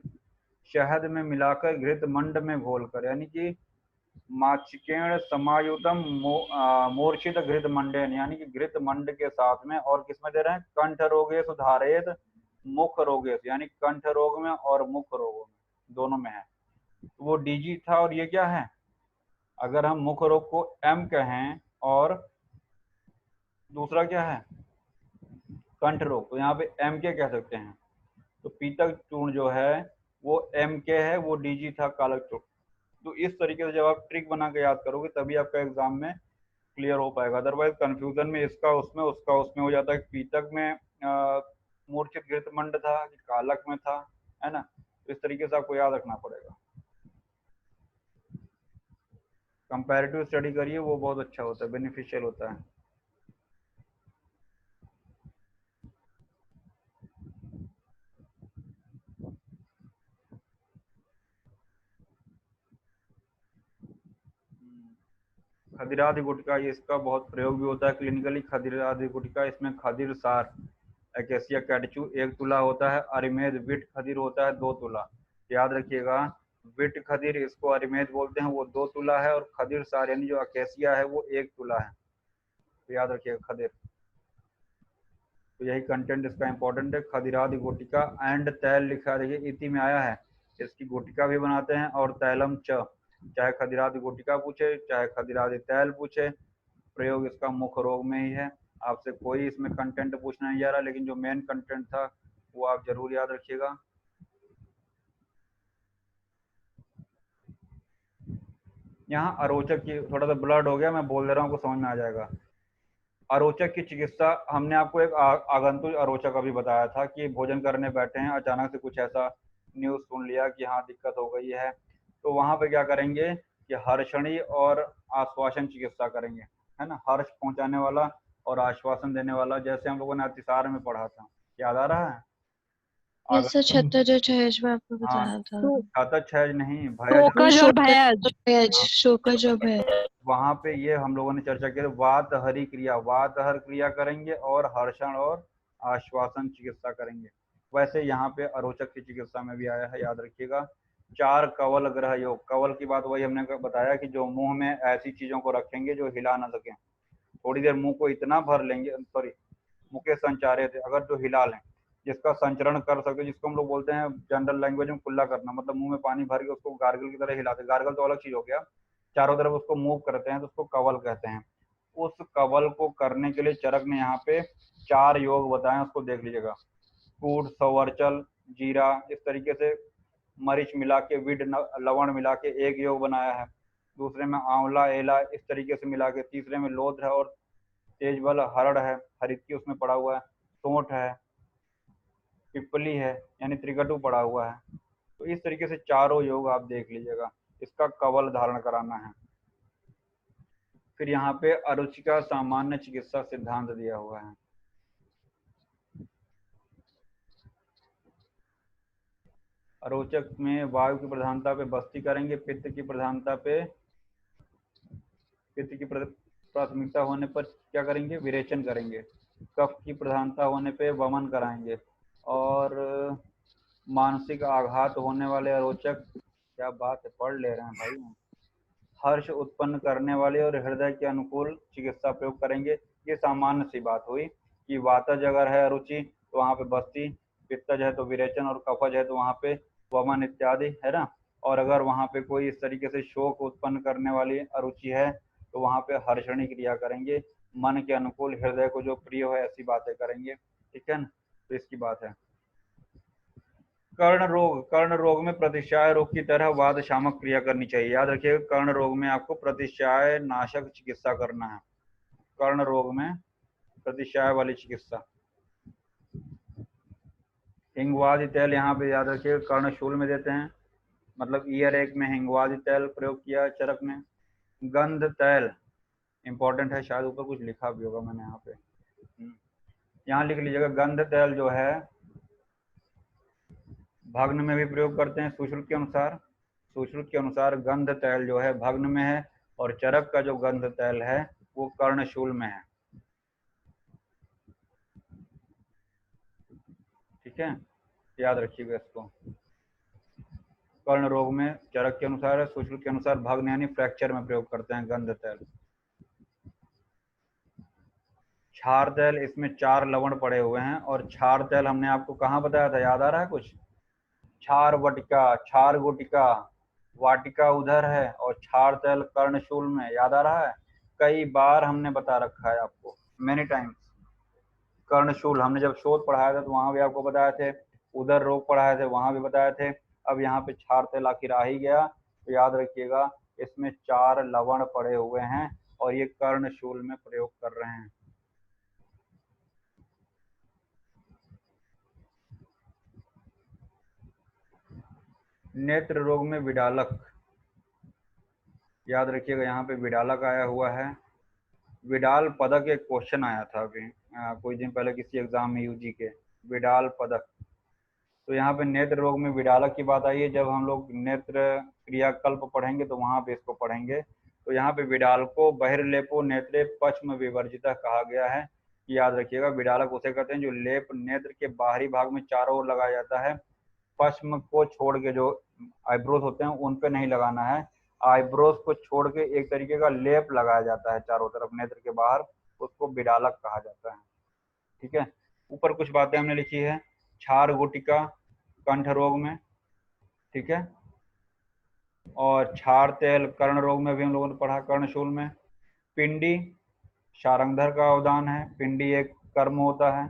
शहद में मिलाकर घृतमंड में घोलकर, यानी कि माचिकेण समायुतम मूर्छित घृतमंडेन, यानी कि घृतमंड के साथ में, और किसमें दे रहे हैं, कंठ रोगे सुधारेत मुख रोगे, यानी कंठ रोग में और मुख रोगों में दोनों में है। वो डीजी था, और ये क्या है, अगर हम मुख रोग को एम कहें और दूसरा क्या है कंठ रोग, तो यहाँ पे एम के कह सकते हैं। तो पीतक चूर्ण जो है वो एम के है, वो डीजी था कालक चूर्ण। तो इस तरीके से जब आप ट्रिक बना के याद करोगे तभी आपका एग्जाम में क्लियर हो पाएगा। अदरवाइज कंफ्यूजन में इसका उसमें उसका उसमें हो जाता है। पीतक में मूर्छित घृतमंड था कि कालक में था, है ना। तो इस तरीके से आपको याद रखना पड़ेगा। कंपैरेटिव स्टडी करिए, वो बहुत अच्छा होता है, बेनिफिशियल होता है। खदिरादि गुटका, ये इसका बहुत प्रयोग भी होता है क्लिनिकली। खदिरादि गुटका, इसमें खदिर सार एकेसिया कैटचू 1 तुला होता है, अरिमेद विट खदिर होता है 2 तुला। याद रखिएगा, विट खदिर इसको अरिमेद बोलते हैं, वो 2 तुला है, और खदिर सार यानी जो अकेसिया है वो 1 तुला है। तो याद रखिएगा खदिर। तो यही कंटेंट इसका इंपॉर्टेंट है। खदिरादि गुटिका एंड तैल लिखा है, देखिए इति में आया है। इसकी गुटिका भी बनाते हैं, और तैलम च, चाहे खदिरादि गुटिका पूछे चाहे खदिरादि तैल पूछे, प्रयोग इसका मुख रोग में ही है। आपसे कोई इसमें कंटेंट पूछना नहीं जा रहा, लेकिन जो मेन कंटेंट था वो आप जरूर याद रखिएगा। यहाँ अरोचक की थोड़ा सा ब्लड हो गया, मैं बोल दे रहा हूँ, आपको समझ में आ जाएगा। अरोचक की चिकित्सा, हमने आपको एक आगंतुक अरोचक अभी बताया था कि भोजन करने बैठे हैं, अचानक से कुछ ऐसा न्यूज सुन लिया कि हाँ दिक्कत हो गई है, तो वहां पे क्या करेंगे कि हर्षणी और आश्वासन चिकित्सा करेंगे, है ना। हर्ष पहुंचाने वाला और आश्वासन देने वाला, जैसे हम लोगों ने अतिसार में पढ़ा था, याद आ रहा है। जैसा छत्तर छह में आपको हाँ, बताया था। छाता छह नहीं, भयज, शोकज और भयज। भयज, शोकज और भयज। वहां पे ये हम लोगों ने चर्चा की, वात हरि क्रिया, वात हर क्रिया करेंगे, और हर्षण और आश्वासन चिकित्सा करेंगे। वैसे यहाँ पे अरोचक की चिकित्सा में भी आया है, याद रखिएगा। 4 कवल ग्रह योग, कवल की बात वही हमने बताया कि जो मुंह में ऐसी चीजों को रखेंगे जो हिला ना सके, थोड़ी देर मुंह को इतना भर लेंगे, सॉरी मुंह के संचारे थे अगर जो हिला लें, जिसका संचरण कर सकते, जिसको हम लोग बोलते हैं जनरल लैंग्वेज में कुल्ला करना, मतलब मुंह में पानी भर के उसको गार्गल की तरह हिलाते। गार्गल तो अलग चीज हो गया, चारों तरफ उसको मूव करते हैं, तो उसको कवल कहते हैं। उस कवल को करने के लिए चरक ने यहाँ पे 4 योग बताए, उसको देख लीजिएगा। कूट, सवर्चल, जीरा, इस तरीके से मरीच मिला के, विड लवण मिला के एक योग बनाया है। दूसरे में आंवला, एला, इस तरीके से मिला के। तीसरे में लोध है और तेजबल, हरड़ है, हरितकी उसमें पड़ा हुआ है, सोंठ है, पिपली है, यानी त्रिकटु पड़ा हुआ है। तो इस तरीके से चारों योग आप देख लीजिएगा, इसका कवल धारण कराना है। फिर यहाँ पे अरुचि का सामान्य चिकित्सा सिद्धांत दिया हुआ है। अरोचक में वायु की प्रधानता पे बस्ती करेंगे, पित्त की प्रधानता पे, पित्त की प्राथमिकता होने पर क्या करेंगे, विरेचन करेंगे। कफ की प्रधानता होने पे वमन कराएंगे, और मानसिक आघात होने वाले अरोचक, क्या बात है, पढ़ ले रहे हैं भाई, हर्ष उत्पन्न करने वाले और हृदय के अनुकूल चिकित्सा प्रयोग करेंगे। ये सामान्य सी बात हुई कि वातज अगर है अरुचि तो वहाँ पे बस्ती, पित्तज है तो विरेचन, और कफज है तो वहाँ पे वमन इत्यादि, है ना। और अगर वहाँ पे कोई इस तरीके से शोक उत्पन्न करने वाली अरुचि है तो वहाँ पे हर्षणी क्रिया करेंगे, मन के अनुकूल, हृदय को जो प्रिय हो ऐसी बातें करेंगे। ठीक है ना, तो इसकी बात है। कर्ण रोग में प्रतिशय रोग की तरह वाद शामक क्रिया करनी चाहिए। याद रखिएगा, कर्ण रोग में आपको प्रतिशय नाशक चिकित्सा करना है। कर्ण रोग में प्रतिशय वाली चिकित्सा। हिंगवादी तेल यहाँ पे याद रखिएगा कर्णशूल में देते हैं, मतलब ईयर एक में हिंगवादी तेल प्रयोग किया चरक में। गंध तेल इंपॉर्टेंट है, शायद ऊपर कुछ लिखा भी होगा मैंने यहाँ पे, यहाँ लिख लीजिएगा। गंध तेल जो है भग्न में भी प्रयोग करते हैं सुश्रुत के अनुसार। सुश्रुत के अनुसार गंध तेल जो है भग्न में है, और चरक का जो गंध तेल है वो कर्णशूल में है। ठीक है, याद रखिएगा इसको। कर्ण रोग में चरक के अनुसार है, सुश्रुत के अनुसार भग्न यानी फ्रैक्चर में प्रयोग करते हैं गंध तेल। क्षार तेल, इसमें 4 लवण पड़े हुए हैं, और क्षार तेल हमने आपको कहाँ बताया था, याद आ रहा है कुछ? क्षार वटिका, क्षार गुटिका, वाटिका उधर है और क्षार तेल कर्णशूल में, याद आ रहा है? कई बार हमने बता रखा है आपको, मेनी टाइम्स। कर्णशूल हमने जब शोध पढ़ाया था तो वहां भी आपको बताए थे, उधर रोग पढ़ाए थे वहां भी बताए थे। अब यहाँ पे क्षार तेल आखिर आ ही गया, तो याद रखिएगा इसमें 4 लवण पड़े हुए हैं और ये कर्णशूल में प्रयोग कर रहे हैं। नेत्र रोग में विडालक, याद रखिएगा यहाँ पे विडालक आया हुआ है। विडाल पदक एक क्वेश्चन आया था अभी कुछ दिन पहले किसी एग्जाम में यूजी के, विडाल पदक। तो यहाँ पे नेत्र रोग में विडालक की बात आई है। जब हम लोग नेत्र क्रियाकल्प पढ़ेंगे तो वहां पे इसको पढ़ेंगे। तो यहाँ पे विडालको बहिर्लेपो नेत्रे पश्चिम विवर्जिता कहा गया है। याद रखिएगा, विडालक उसे कहते हैं जो लेप नेत्र के बाहरी भाग में चारों ओर लगाया जाता है। पश्चिम को छोड़ के जो आईब्रोज होते हैं उन पे नहीं लगाना है, आईब्रोज को छोड़ के एक तरीके का लेप लगाया जाता है चारों तरफ नेत्र के बाहर, उसको विडालक कहा जाता है। ठीक है, ऊपर कुछ बातें हमने लिखी है। क्षार गुटिका कंठ रोग में, ठीक है, और क्षार तेल कर्ण रोग में भी हम लोगों ने पढ़ा कर्णशूल में। पिंडी शारंगधर का अवदान है, पिंडी एक कर्म होता है।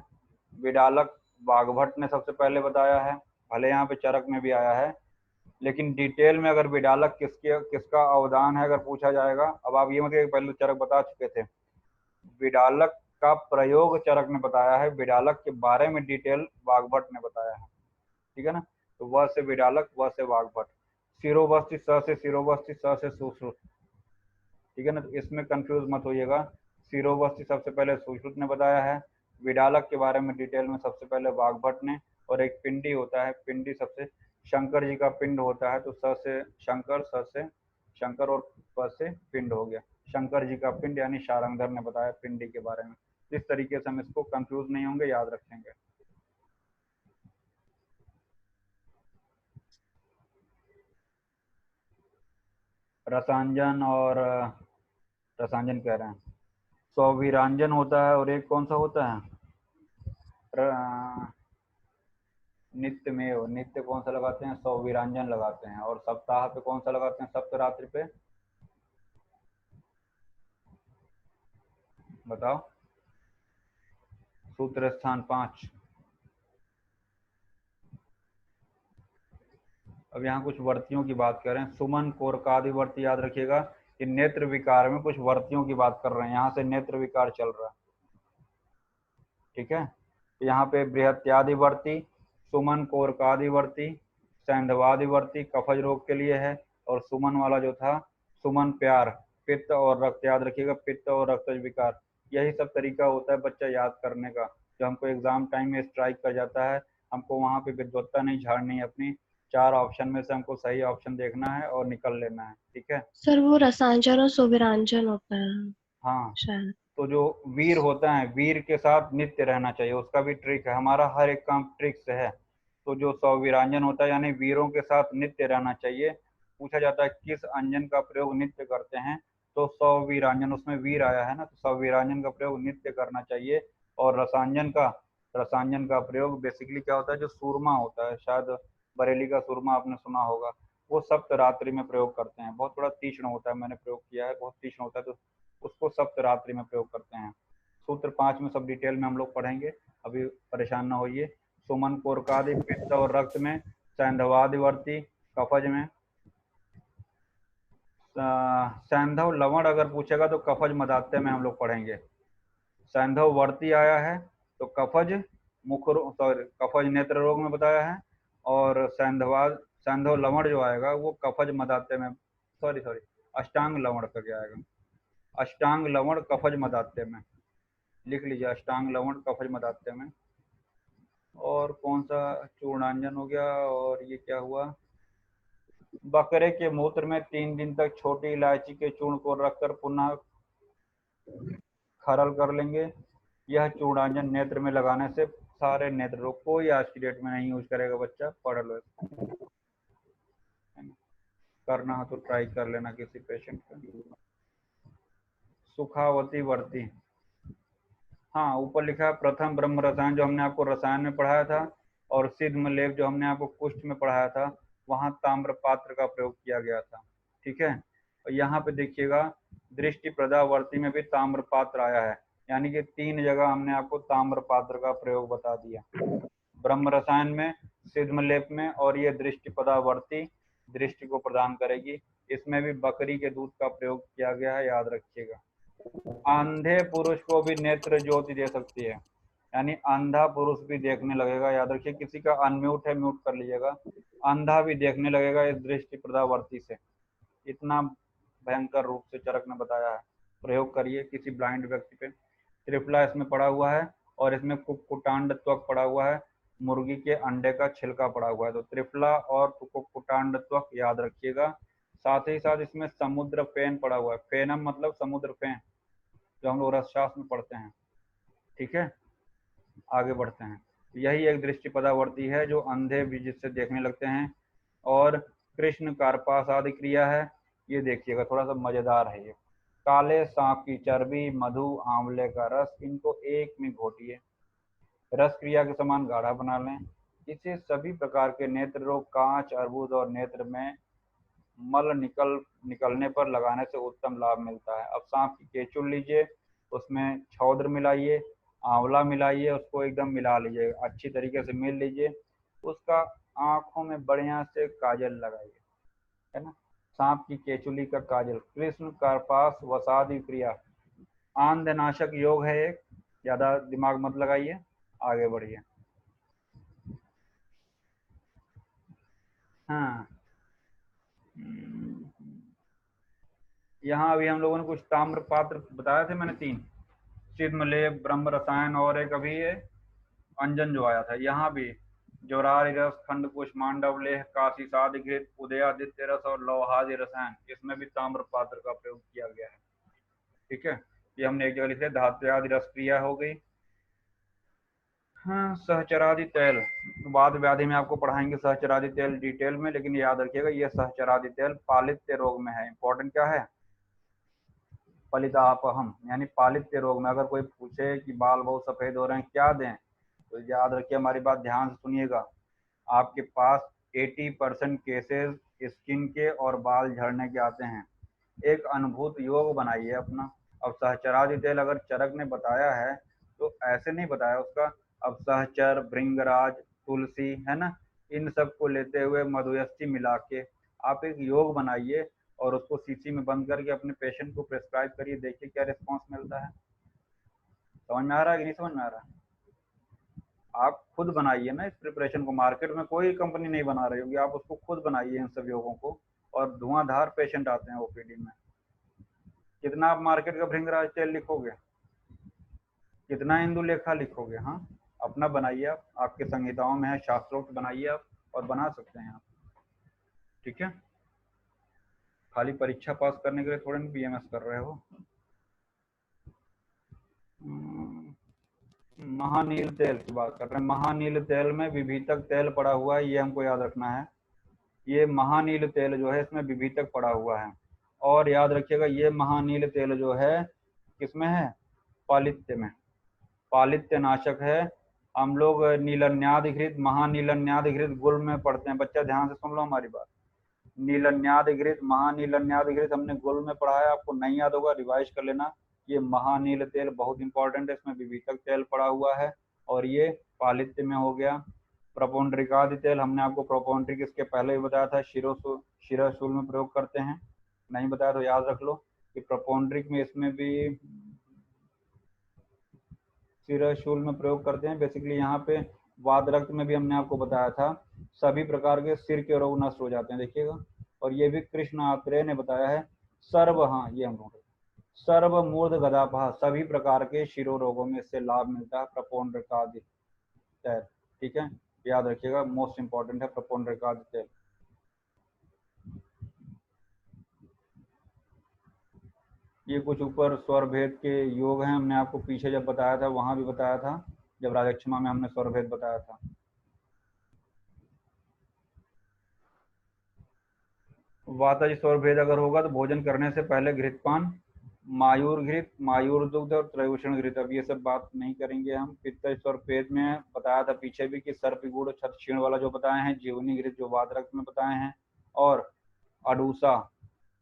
विडालक वाग्भट ने सबसे पहले बताया है, भले यहाँ पे चरक में भी आया है, लेकिन डिटेल में अगर विडालक किसका अवदान है अगर पूछा जाएगा, अब आप ये मत कहिए पहले चरक बता चुके थे, विडालक का प्रयोग चरक ने बताया है, विडालक के बारे में डिटेल वाग्भट ने बताया है। ठीक है ना, तो वह से विडालक, वह से वाग्भट। शिरोवस्ती स से शिरोवस्ती, स से सुश्रुत। ठीक है ना, तो इसमें कंफ्यूज मत होइएगा। शिरोवस्ती सबसे पहले सुश्रुत ने बताया है, विडालक के बारे में डिटेल में सबसे पहले वाग्भट ने। और एक पिंडी होता है, पिंडी सबसे शंकर जी का पिंड होता है, तो स से शंकर, स से शंकर और प से पिंड हो गया। शंकर जी का पिंड यानी शारंगधर ने बताया पिंडी के बारे में। इस तरीके से हम इसको कंफ्यूज नहीं होंगे, याद रखेंगे। रसांजन और रसांजन कह रहे हैं, सौवीरांजन होता है, और एक कौन सा होता है, नित्य में हो, नित्य कौन सा लगाते हैं, सौवीरांजन लगाते हैं। और सप्ताह पे कौन सा लगाते हैं, सप्तरात्रि पे, बताओ। सूत्र स्थान 5। अब यहाँ कुछ वर्तियों की बात कर रहे हैं। सुमन कोरकादि वर्ती, याद रखिएगा कि नेत्र विकार में कुछ वर्तियों की बात कर रहे हैं, यहाँ से नेत्र विकार चल रहा है। ठीक है, यहाँ पे बृहत्यादि वर्ती, सुमन कोरकादि वर्ती, सैंधवादि वर्ती कफज रोग के लिए है। और सुमन वाला जो था, सुमन प्यार, पित्त और रक्त, याद रखिएगा पित्त और रक्तज विकार। यही सब तरीका होता है बच्चा याद करने का, जो हमको एग्जाम टाइम में स्ट्राइक कर जाता है। हमको वहाँ पे विद्वत्ता नहीं झाड़नी है अपनी, 4 ऑप्शन में से हमको सही ऑप्शन देखना है और निकल लेना है। ठीक है सर वो रसांजन और सोविरांजन होता है हाँ, शायद। तो जो वीर होता है, वीर के साथ नित्य रहना चाहिए, उसका भी ट्रिक है। हमारा हर एक काम ट्रिक से है। तो जो सौवीरांजन होता है यानी वीरों के साथ नित्य रहना चाहिए। पूछा जाता है किस अंजन का प्रयोग नित्य करते हैं, तो सौवीरांजन, उसमें वीर आया है ना, तो सौवीरांजन का प्रयोग नित्य करना चाहिए। और रसांजन का प्रयोग बेसिकली क्या होता है, जो सूरमा होता है, शायद बरेली का सूरमा आपने सुना होगा, वो सप्तरात्रि में प्रयोग करते हैं। बहुत बड़ा तीक्ष्ण होता है, मैंने प्रयोग किया है, बहुत तीक्ष्ण होता है, तो उसको सप्तरात्रि में प्रयोग करते हैं। सूत्र 5 में सब डिटेल में हम लोग पढ़ेंगे, अभी परेशान ना होइए। सुमन कोरकादि पित्त और रक्त में, सैंधवादिवर्ती कफज में। सैंधव लवण अगर पूछेगा तो कफज मदात्य में हम लोग पढ़ेंगे। सैंधव वर्ती आया है तो कफज कफज नेत्र रोग में बताया है, और सैंधव लवण जो आएगा वो कफज मदात्य में, सॉरी अष्टांग लवण करके आएगा। अष्टांग लवण कफज मदात्य में लिख लीजिए, अष्टांग लवण कफज मदात्य में। और कौन सा चूर्णांजन हो गया, और ये क्या हुआ, बकरे के मूत्र में 3 दिन तक छोटी इलायची के चूर्ण को रखकर पुनः खरल कर लेंगे। यह चूर्णांजन नेत्र में लगाने से सारे नेत्र रोग, कोई आज की डेट में नहीं यूज करेगा बच्चा, पढ़ लो। करना हो तो ट्राई कर लेना किसी पेशेंट का। सुखावती वर्ती, हाँ ऊपर लिखा है प्रथम ब्रह्म रसायन जो हमने आपको रसायन में पढ़ाया था, और सिद्ध लेप जो हमने आपको कुष्ठ में पढ़ाया था, वहां ताम्र पात्र का प्रयोग किया गया था। ठीक है, और यहाँ पे देखिएगा दृष्टि प्रदावर्ती में भी ताम्र पात्र आया है, यानी कि 3 जगह हमने आपको ताम्र पात्र का प्रयोग बता दिया, ब्रह्म रसायन में, सिद्ध लेप में, और ये दृष्टि पदावर्ती दृष्टि को प्रदान करेगी। इसमें भी बकरी के दूध का प्रयोग किया गया है, याद रखिएगा। अंधे पुरुष को भी नेत्र ज्योति दे सकती है, यानी अंधा पुरुष भी देखने लगेगा, याद रखिए। किसी का अनम्यूट है, म्यूट कर लीजिएगा। अंधा भी देखने लगेगा इस दृष्टि प्रदावर्ती से, इतना भयंकर रूप से चरक ने बताया है। प्रयोग करिए किसी ब्लाइंड व्यक्ति पे। त्रिफला इसमें पड़ा हुआ है, और इसमें कुक्कुटांड त्वक पड़ा हुआ है, मुर्गी के अंडे का छिलका पड़ा हुआ है। तो त्रिफला और कुक्कुटांड त्वक याद रखिएगा। साथ ही साथ इसमें समुद्र फेन पड़ा हुआ है, फेनम मतलब समुद्र फेन, जो हम लोग रसशास्त्र में पढ़ते हैं। ठीक है, आगे बढ़ते हैं। यही एक दृष्टि पदावर्ती है जो अंधे भी जिससे देखने लगते हैं। और कृष्ण कार्पास आदि क्रिया है, ये देखिएगा थोड़ा सा मजेदार है। ये काले सांप की चर्बी, मधु, आंवले का रस, इनको एक में घोटिए, रस क्रिया के समान गाढ़ा बना लें। इससे सभी प्रकार के नेत्र रोग, कांच, अर्बुद और नेत्र में मल निकलने पर लगाने से उत्तम लाभ मिलता है। अब सांप की केचुल लीजिए, उसमें छौद्र मिलाइए, आंवला मिलाइए, उसको एकदम मिला लीजिए, अच्छी तरीके से मिल लीजिए, उसका आंखों में बढ़िया से काजल लगाइए, है ना। सांप की केचुली का काजल, कृष्ण कार्पास वसादि क्रिया, आंधनाशक योग है एक, ज्यादा दिमाग मत लगाइए, आगे बढ़िए। हाँ, यहाँ अभी हम लोगों ने कुछ ताम्र पात्र बताए थे मैंने, 3, सिद्धमलेप, ब्रह्म रसायन, और एक अभी ये अंजन जो आया था। यहाँ भी जोरारी रस, खंड कुष्मांडव लेह, काशी साधिकृत, उदयादित्य रस और लौहादि रसायन, इसमें भी ताम्र पात्र का प्रयोग किया गया है। ठीक है, ये हमने एक जगह लिखे, धात्यादि रस क्रिया हो गई। हाँ, सहचरादि तेल, वाद व्याधि में आपको पढ़ाएंगे सहचरादि तेल डिटेल में, लेकिन याद रखिएगा ये सहचरादि तेल पालित्य रोग में है। इंपॉर्टेंट क्या है, पलितापहम, यानी पालित्य रोग में। अगर कोई पूछे कि बाल बहुत सफेद हो रहे हैं क्या दें, तो याद रखिए, हमारी बात ध्यान से सुनिएगा। आपके पास 80% केसेस स्किन के और बाल झड़ने के आते हैं। एक अनुभूत योग बनाइए अपना। अब सहचरादि तेल अगर चरक ने बताया है तो ऐसे नहीं बताया उसका। अब सहचर, भृंगराज, तुलसी, है ना, इन सब को लेते हुए मधुयष्टि मिला के आप एक योग बनाइए, और उसको शीशी में बंद करके अपने पेशेंट को प्रेस्क्राइब करिए, देखिए क्या रिस्पॉन्स मिलता है। समझ में आ रहा है कि नहीं समझ में आ रहा है? आप खुद बनाइए ना इस प्रिपरेशन को, मार्केट में कोई कंपनी नहीं बना रही होगी, आप उसको खुद बनाइए इन सब योगों को, और धुआंधार पेशेंट आते हैं ओपीडी में। कितना आप मार्केट का भृंगराज तेल लिखोगे, कितना इंदुलेखा लिखोगे? हाँ, अपना बनाइए आप, आपके संहिताओं में है, शास्त्रोक्त बनाइए आप, और बना सकते हैं आप। ठीक है, खाली परीक्षा पास करने के लिए थोड़े ना बीएमएस कर रहे हो। महानील तेल की बात कर रहे हैं। महानील तेल में विभीतक तेल पड़ा हुआ है, ये हमको याद रखना है। ये महानील तेल जो है इसमें विभीतक पड़ा हुआ है, और याद रखिएगा ये महानील तेल जो है किसमें है, पालित्य में, पालित्य नाशक है। हम लोग नीलन्याधिकृत, महानीलन्याधिकृत गुल्म में पढ़ते हैं, बच्चा ध्यान से सुन लो हमारी बात। नीलन्याद घृत, महानीलन्याद घृत हमने गुल में पढ़ा है, आपको नहीं याद होगा रिवाइज कर लेना। ये महानील तेल बहुत इंपॉर्टेंट है, इसमें विवितक तेल पड़ा हुआ है और ये पालित्य में हो गया। प्रपोंड्रिकादि तेल हमने आपको प्रोपोंड्रिक इसके पहले ही बताया था, शिरोशूल में प्रयोग करते हैं, नहीं बताया तो याद रख लो कि प्रोपोंड्रिक में इसमें भी शिरोशूल में प्रयोग करते हैं। बेसिकली यहाँ पे वात रक्त में भी हमने आपको बताया था सभी प्रकार के सिर के रोग नष्ट हो जाते हैं, देखिएगा। और ये भी कृष्ण आत्रेय ने बताया है सर्व, हाँ ये हम लोग सर्व मूर्ध गदापहा, सभी प्रकार के शिरो रोगों में इससे लाभ मिलता है प्रपोंड्रिकादि तेल, ठीक है, याद रखिएगा, मोस्ट इंपॉर्टेंट है प्रपोंड्रिकादि तेल। ये कुछ ऊपर स्वर भेद के योग हैं, हमने आपको पीछे जब बताया था वहां भी बताया था, जब राजक्षमा में हमने स्वर भेद बताया था। वातज स्वर भेद अगर होगा तो भोजन करने से पहले घृतपान, मायूर घृत, मायूर दुग्ध और त्रयोषण घृत, अब ये सब बात नहीं करेंगे हम। पित्त स्वर भेद में बताया था पीछे भी कि सर्प गुड़ छत क्षीण वाला जो बताए हैं, जीवनी घृत जो वात रक्त में बताए हैं, और अडूसा,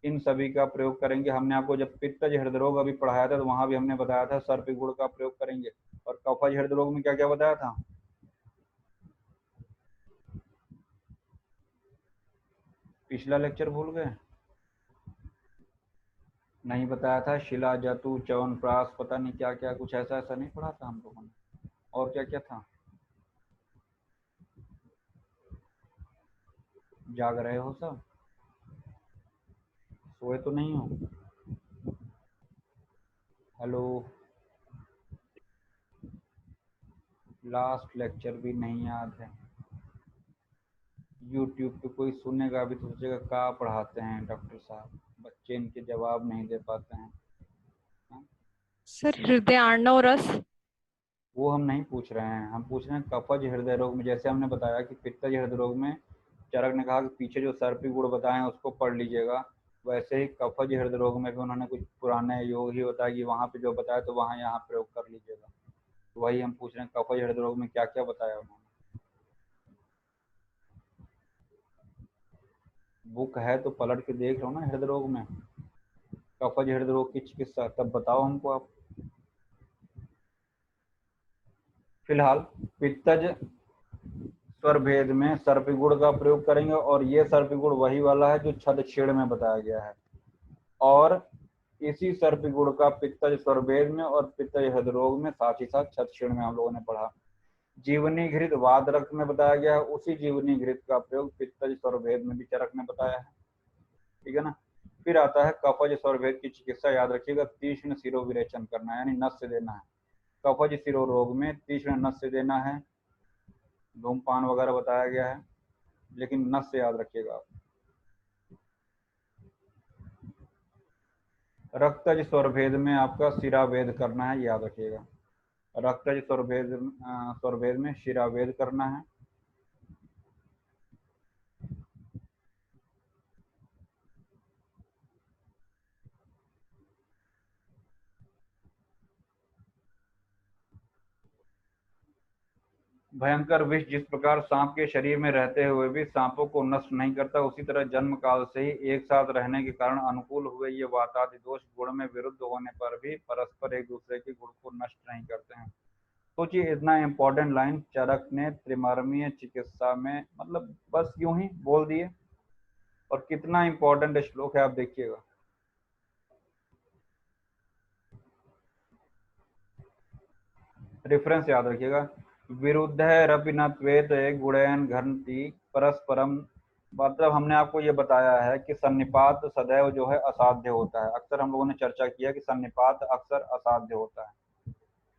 इन सभी का प्रयोग करेंगे। हमने आपको जब पित्तज हृदय रोग अभी पढ़ाया था तो वहां भी हमने बताया था सर्प गुड़ का प्रयोग करेंगे। और कफज हृदय रोग में क्या क्या बताया था, पिछला लेक्चर भूल गए, नहीं बताया था, शिला जतु च्यवनप्राश, पता नहीं क्या क्या, कुछ ऐसा ऐसा नहीं पढ़ा था हम लोगों ने, और क्या क्या था, जाग रहे हो सब, सोए तो नहीं हो, हेलो, लास्ट लेक्चर भी नहीं याद है। यूट्यूब पे कोई सुनेगा भी तो सोचेगा क्या पढ़ाते हैं डॉक्टर साहब, बच्चे इनके जवाब नहीं दे पाते हैं। सर हृदय आर्णव रस, वो हम नहीं पूछ रहे हैं, हम पूछ रहे हैं कफज हृदय रोग में। जैसे हमने बताया कि पित्तज हृदय रोग में चरक ने कहा कि पीछे जो सर्पी गुड़ बताए हैं उसको पढ़ लीजिएगा, वैसे ही कफज हृदय रोग में भी उन्होंने कुछ पुराने योग ही बताया कि वहाँ पे जो बताया तो वहाँ यहाँ प्रयोग कर लीजिएगा। वही हम पूछ रहे हैं कफज हृदय रोग में क्या क्या बताया उन्होंने। बुक है तो पलट के देख लो ना, हृदय रोग में कफज हृदय रोग की चिकित्सा, तब बताओ हमको आप। फिलहाल पित्तज स्वर भेद में सर्पिगुड़ का प्रयोग करेंगे, और ये सर्पिगुड़ वही वाला है जो छद छेड़ में बताया गया है, और इसी सर्पिगुड़ का पित्तज स्वर भेद में और पित्तज हृदय रोग में साथ ही साथ छद छेड़ में हम लोगों ने पढ़ा। जीवनी घृत वात रक्त में बताया गया है, उसी जीवनी घृत का प्रयोग पित्तज स्वर भेद में भी चरक ने बताया है, ठीक है ना। फिर आता है कफज स्वर भेद की चिकित्सा, याद रखिएगा, तीक्ष्ण सिरो विरेचन करना है, यानी नस से देना है। कफज सिरो रोग में तीक्ष्ण नस से देना है, धूमपान वगैरह बताया गया है, लेकिन नस से याद रखिएगा आप। रक्तज स्वर भेद में आपका शिरावेद करना है, याद रखिएगा, रक्तज स्वर भेद में शिरावेद करना है। भयंकर विष जिस प्रकार सांप के शरीर में रहते हुए भी सांपों को नष्ट नहीं करता, उसी तरह जन्म काल से ही एक साथ रहने के कारण अनुकूल हुए ये वातादि दोष गुण में विरुद्ध होने पर भी परस्पर एक दूसरे के गुण को नष्ट नहीं करते हैं। सोचिए इतना इंपॉर्टेंट लाइन चरक ने त्रिमर्मीय चिकित्सा में, मतलब बस यूं ही बोल दिए, और कितना इंपॉर्टेंट श्लोक है आप देखिएगा। रेफरेंस याद रखिएगा, विरुद्ध रपि न त्वेत गुणैन घन्ति परस्परम, मतलब हमने आपको ये बताया है कि सन्निपात सदैव जो है असाध्य होता है। अक्सर हम लोगों ने चर्चा किया कि सन्निपात अक्सर असाध्य होता है,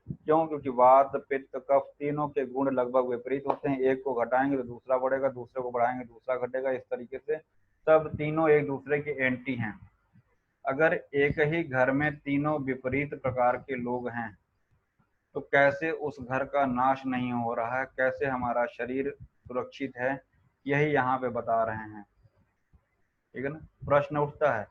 क्यों, क्योंकि वात पित्त कफ तीनों के गुण लगभग विपरीत होते हैं, एक को घटाएंगे तो दूसरा बढ़ेगा, दूसरे को बढ़ाएंगे दूसरा घटेगा, इस तरीके से सब तीनों एक दूसरे के एंटी हैं। अगर एक ही घर में तीनों विपरीत प्रकार के लोग हैं तो कैसे उस घर का नाश नहीं हो रहा है, कैसे हमारा शरीर सुरक्षित है, यही यहाँ पे बता रहे हैं, ठीक है ना। प्रश्न उठता है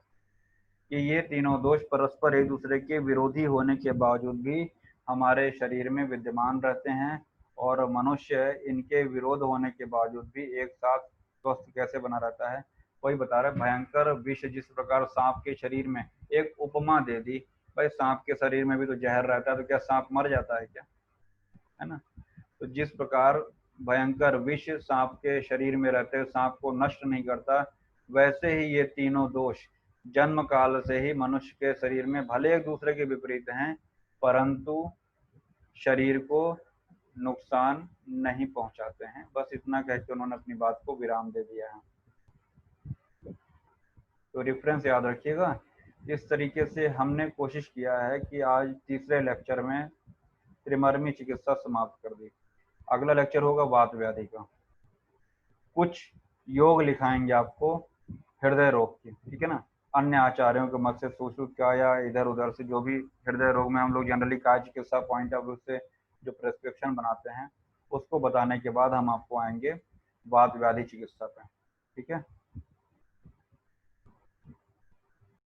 कि ये तीनों दोष परस्पर एक दूसरे के विरोधी होने के बावजूद भी हमारे शरीर में विद्यमान रहते हैं, और मनुष्य इनके विरोध होने के बावजूद भी एक साथ स्वस्थ कैसे बना रहता है। वही बता रहे भयंकर विष जिस प्रकार सांप के शरीर में, एक उपमा दे दी, भाई सांप के शरीर में भी तो जहर रहता है, तो क्या सांप मर जाता है क्या, है ना। तो जिस प्रकार भयंकर विष सांप के शरीर में रहते सांप को नष्ट नहीं करता, वैसे ही ये तीनों दोष जन्म काल से ही मनुष्य के शरीर में भले एक दूसरे के विपरीत हैं, परंतु शरीर को नुकसान नहीं पहुंचाते हैं। बस इतना कह के उन्होंने अपनी बात को विराम दे दिया है। तो रेफरेंस याद रखिएगा। इस तरीके से हमने कोशिश किया है कि आज तीसरे लेक्चर में त्रिमर्मी चिकित्सा समाप्त कर दी। अगला लेक्चर होगा वात व्याधि का, कुछ योग लिखाएंगे आपको हृदय रोग की, ठीक है ना। अन्य आचार्यों के मत से सुश्रुत का या इधर उधर से जो भी हृदय रोग में हम लोग जनरली काय चिकित्सा पॉइंट ऑफ व्यू से जो प्रेस्क्रिप्शन बनाते हैं उसको बताने के बाद हम आपको आएंगे वात व्याधि चिकित्सा पे, ठीक है।